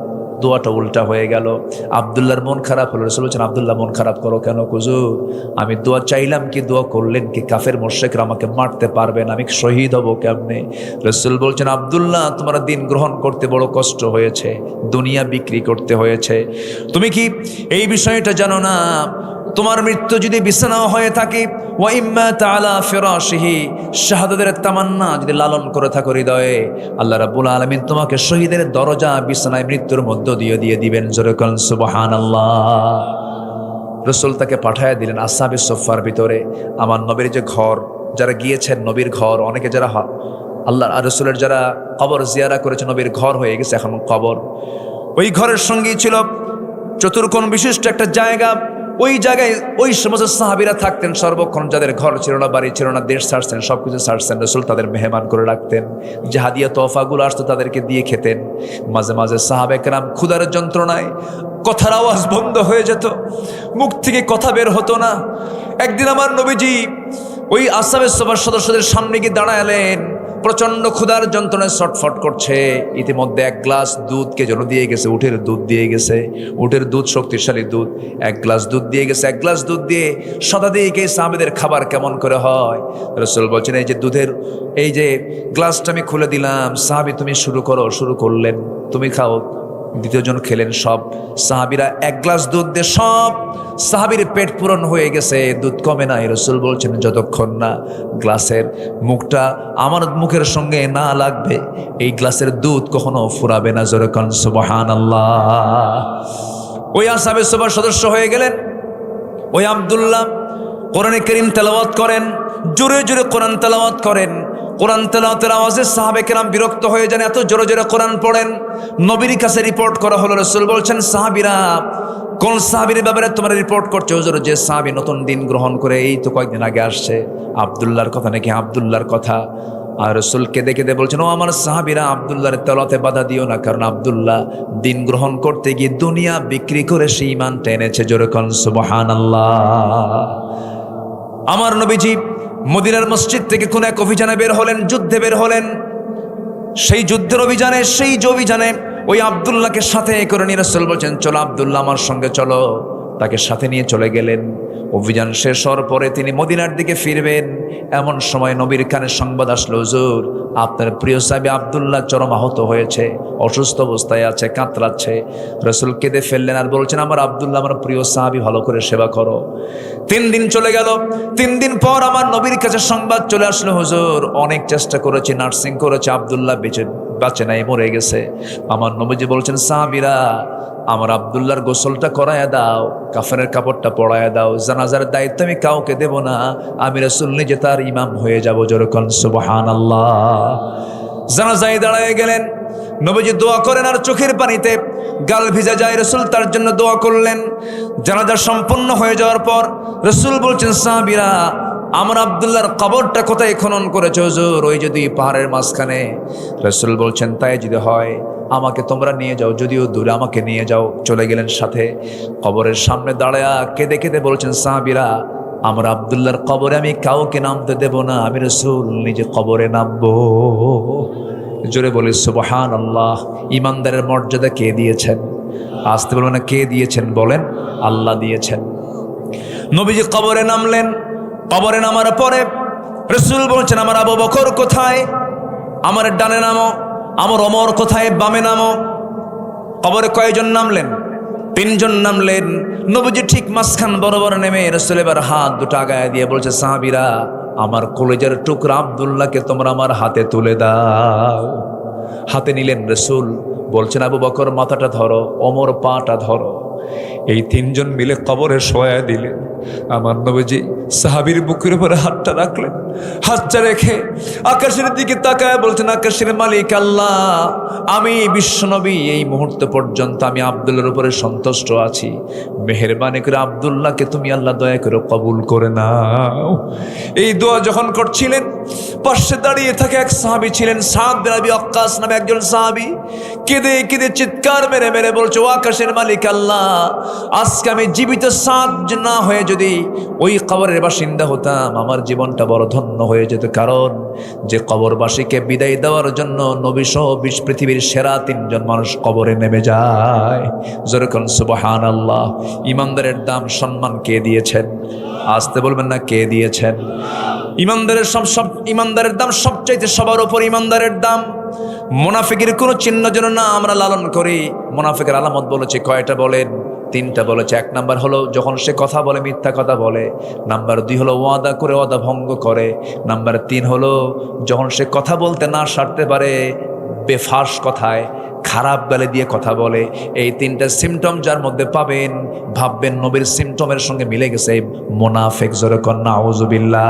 দোয়াটা উল্টা হয়ে গেল। আব্দুল্লাহর মন খারাপ হলো। রসুল বলছেন, আব্দুল্লাহ মন খারাপ করো কেন? হুজুর, আমি দোয়া চাইলাম কি, দোয়া করলেন কি? কাফের মুশরিকরা আমাকে মারতে পারবে না, আমি শহীদ হব কেমনে? রসুল বলছেন, আব্দুল্লাহ তোমার দিন গ্রহণ করতে বড় কষ্ট হয়েছে, দুনিয়া বিক্রি করতে হয়েছে। তুমি কি এই বিষয়টা জানো না? তোমার মৃত্যু যদি বিছানাও হয়ে থাকে, ওয়া ইম্মা তাআলা ফিরাশিহি, শাহাদাতের তামান্না যদি লালন করে থাকো হৃদয়ে, আল্লাহ রাব্বুল আলামিন তোমাকে শহীদের দরজা বিছানায় মৃত্যুর মধ্য দিয়ে দিবেন। জোরে বলেন সুবহানাল্লাহ। রাসূল তাকে পাঠায় দিলেন আসহাবে সুফফার ভিতরে। আমার নবীর যে ঘর, যারা গিয়েছেন নবীর ঘর, অনেকে যারা আল্লাহ আর রাসূলের যারা কবর জিয়ারা করেছে, নবীর ঘর হয়ে গেছে এখন কবর। ওই ঘরের সঙ্গেই ছিল চতুর্কোণ বিশিষ্ট একটা জায়গা। ওই জায়গায় ওই সমস্ত সাহাবীরা থাকতেন সর্বক্ষণ, যাদের ঘর ছিল না, বাড়ি ছিল না, দেশ ছাড়ছেন, সবকিছু ছাড়ছেন। রাসূল তাদের মেহমান করে রাখতেন। যে হাদিয়া তোহফাগুলো আসতো তাদেরকে দিয়ে খেতেন। মাঝে মাঝে সাহাবা একরাম ক্ষুধার যন্ত্রণায় কথার আওয়াজ বন্ধ হয়ে যেত, মুখ থেকে কথা বের হতো না। একদিন আমার নবীজি ওই আসহাবে সুফফার সদস্যদের সামনে গিয়ে দাঁড়ালেন। প্রচন্ড ক্ষুধার যন্ত্রণায় ছটফট করছে। ইতিমধ্যে এক গ্লাস দুধকে যেন দিয়ে গেছে, উটের দুধ দিয়ে গেছে। উটের দুধ শক্তিশালী দুধ। এক গ্লাস দুধ দিয়ে গেছে। এক গ্লাস দুধ দিয়ে শতাধিক এই সাহাবীদের খাবার কেমন করে হয়। রাসূল বলছেন, এই যে দুধের এই যে গ্লাসটা আমি খুলে দিলাম, সাহাবী তুমি শুরু করো। শুরু করলেন, তুমি খাও। দ্বিতীয়জন খেলেন। সব সাহাবীরা এক গ্লাস দুধ দিয়ে সব সাহাবীর পেট পূরণ হয়ে গেছে, দুধ কমে নাই। রাসূল বলছেন, যতক্ষণ না গ্লাসের মুখটা আমার মুখের সঙ্গে না লাগবে, এই গ্লাসের দুধ কখনো ফুরাবে না। জোরে কোন সুবহানাল্লাহ। ওই আসহাবে সুফফার সদস্য হয়ে গেলেন। ওই আব্দুল্লাহ কোরআনে কারীম তেলাওয়াত করেন, জোরে জোরে কোরআন তেলাওয়াত করেন। কোরআন তেলাওয়াতের আওয়াজে সাহাবে কেরাম বিরক্ত হয়ে যান, এত জোরে জোরে কোরআন পড়েন। নবীর কাছে রিপোর্ট করা হলো। রাসূল বলছেন, সাহাবীরা, কোন সাহাবীর ব্যাপারে তোমরা রিপোর্ট করছো? হুজুর, যে সাহাবী নতুন দিন গ্রহণ করে এই তো কয়েকদিন আগে আসছে, আব্দুল্লাহর কথা নাকি? আব্দুল্লাহর কথা। আর রাসূল কেঁদে কেঁদে বলছেন, ও আমার সাহাবীরা, আব্দুল্লাহর তেলাওয়াতে বাধা দিও না, কারণ আব্দুল্লাহ দিন গ্রহণ করতে গিয়ে দুনিয়া বিক্রি করে সে ঈমানটা এনেছে। জোরে কোন সুবহানাল্লাহ। আমার নবীজি মদিনার মসজিদ থেকে কোন এক অভিযানে বের হলেন, যুদ্ধে বের হলেন। সেই যুদ্ধের অভিযানে, সেই যে অভিযানে ওই আব্দুল্লাহকে সাথে করে নিয়ে রাসূল বলছেন, চলো আব্দুল্লাহ আমার সঙ্গে চলো। তাকে সাথে নিয়ে চলে গেলেন। অভিযান শেষ হওয়ার পরে তিনি মদিনার দিকে ফিরবেন, এমন সময় নবীর কানে সংবাদ আসলো, হুজুর আপনার প্রিয় সাহাবী আব্দুল্লাহ চরম আহত হয়েছে, অসুস্থ অবস্থায় আছে, কাতরাচ্ছে। রাসূল কেঁদে ফেললেন আর বলছেন, আমার আব্দুল্লাহ আমার প্রিয় সাহাবী, ভালো করে সেবা করো। 3 দিন চলে গেল। 3 দিন পর আমার নবীর কাছে সংবাদ চলে আসলো, হুজুর অনেক চেষ্টা করেছি, নার্সিং করেছে, আব্দুল্লাহ বাঁচে নাই, মরে গেছে। আমার নবীজি বলছেন, সাহাবীরা আমার আব্দুল্লাহর গোসলটা করায় দাও, কাফনের কাপড়টা পরায় দাও, জানাজার দায়িত্ব আমি কাউকে দেব না, আমি রাসূল নিজে তার ইমাম হয়ে যাব। জোরে কোন সুবহানাল্লাহ। জানাজায় দাঁড়ায় গেলেন। নবীজি দোয়া করেন আর চোখের পানিতে গাল ভিজে যায়। রাসূল তার জন্য দোয়া করলেন। জানাজা সম্পন্ন হয়ে যাওয়ার পর রাসূল বলছেন, সাহাবীরা আমার আব্দুল্লাহর কবরটা কোথায় খনন করেছে? হুজুর ওই যদি পাহাড়ের মাঝখানে। রাসূল বলছেন, তাই যদি হয় আমাকে তোমরা নিয়ে যাও, যদিও দূরে আমাকে নিয়ে যাও। চলে গেলেন সাথে। কবরের সামনে দাঁড়ায়া কেঁদে কেঁদে বলছেন, সাহাবীরা আমার আব্দুল্লাহর কবরে আমি কাউকে নামতে দেব না, আমি রাসূল নিজে কবরে নামবো। জোরে বলি সুবহানাল্লাহ। ইমানদারের মর্যাদা কে দিয়েছেন? আসতে বলবেন না, কে দিয়েছেন? বলেন, আল্লাহ দিয়েছেন। নবীজি কবরে নামলেন। কবরে নামার পরে রাসূল বলছেন, আমার আবু বকর কোথায়? আমার ডানে নামো। আমার ওমর কোথায়? বামে নামো। কবরে কয়জন নামলেন? 3 জন নামলেন। নবীজি ঠিক মাঝখান বরাবর নেমে রাসূল এবার হাত দুটো আগায় দিয়ে বলছে, সাহাবীরা আমার কলেজের টুকরা আব্দুল্লাহকে তোমরা আমার হাতে তুলে দাও। হাতে নিলেন। রাসূল বলছেন, আবু বকর মাথাটা ধরো, ওমর পাটা ধরো। এই 3 জন মিলে কবরে শোয়া দিলেন। আমার নবীজি সাহাবীর বুকের উপরে হাতটা রাখলেন। হাতটা রেখে আকাশের দিকে তাকায় বলছেন, আকাশের মালিক আল্লাহ, আমি বিশ্বনবী এই মুহূর্ত পর্যন্ত আমি আব্দুল্লাহর উপরে সন্তুষ্ট আছি। মেহেরবানি করে আব্দুল্লাহকে তুমি আল্লাহ দয়া করে কবুল করে নাও। এই দোয়া যখন করছিলেন, পাশে দাঁড়িয়ে থাকে এক সাহাবী ছিলেন, সাদ বিন আবি ওয়াক্কাস নামে একজন সাহাবী। কেঁদে কেঁদে চিৎকার মেরে মেরে বলছে, ও আকাশের মালিক আল্লাহ, আজকে আমি জীবিত সাদ না হয়ে যদি ওই কবরের বাসিন্দা হতাম, আমার জীবনটা বড় ধন্য হয়ে যেত। কারণ যে কবরবাসীকে বিদায় দেওয়ার জন্য নবী সহ পৃথিবীর সেরা 3 জন মানুষ কবরে নেমে যায়। জোরে কোন সুবহানাল্লাহ। ইমানদারের দাম সম্মান কে দিয়েছেন? আসতে বলবেন না, কে দিয়েছেন? ইমানদারের দাম সবচাইতে সবার উপর ইমানদারের দাম। মুনাফিকের কোনো চিহ্ন যেন না আমরা লালন করি। মুনাফিকের আলামত বলেছে কয়টা? বলেন, তিনটা বলেছে। এক নাম্বার হলো যখন সে কথা বলে মিথ্যা কথা বলে, নাম্বার 2 হলো ওয়াদা করে ওয়াদা ভঙ্গ করে, নাম্বার 3 হলো যখন সে কথা বলতে না সারতে পারে বেফাস কথায় খারাপ গালে দিয়ে কথা বলে। এই তিনটা সিমটম যার মধ্যে পাবেন, ভাববেন নবীর সিমটমের সঙ্গে মিলে গেছে, মুনাফিক। জোরে কন্না আউযুবিল্লাহ।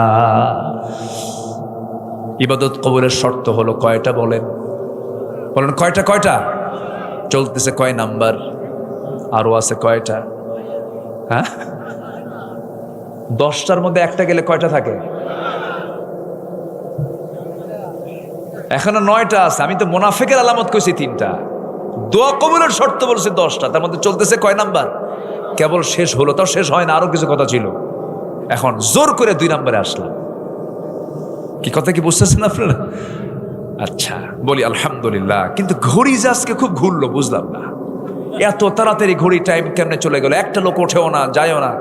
ইবাদত কবুলের শর্ত হলো কয়টা বলেন? বলেন কয়টা? কয়টা চলতেছে? কয় নাম্বার? আরো আছে কয়টা? হ্যাঁ, 10টার মধ্যে একটা গেলে কয়টা থাকে? এখনো 9টা আছে। আমি তো মুনাফিকের আলামত কইছি 3টা, দোয়া কবুলের শর্ত বলছে 10টা, তার মধ্যে চলতেছে কয় নাম্বার? কেবল শেষ হলো, তাও শেষ হয় না, আরো কিছু কথা ছিল। এখন জোর করে 2 নম্বরে আসলাম। কি কথা কি বুঝতেছেন আপনারা? আচ্ছা, বলি আলহামদুলিল্লাহ। কিন্তু ঘড়ি যে আজকে খুব ঘুরলো, বুঝলাম না এত তাড়াতাড়ি ঘড়ি টাইম কেমনে চলে গেল। একটা লোক ওঠেও না, যায়ও না।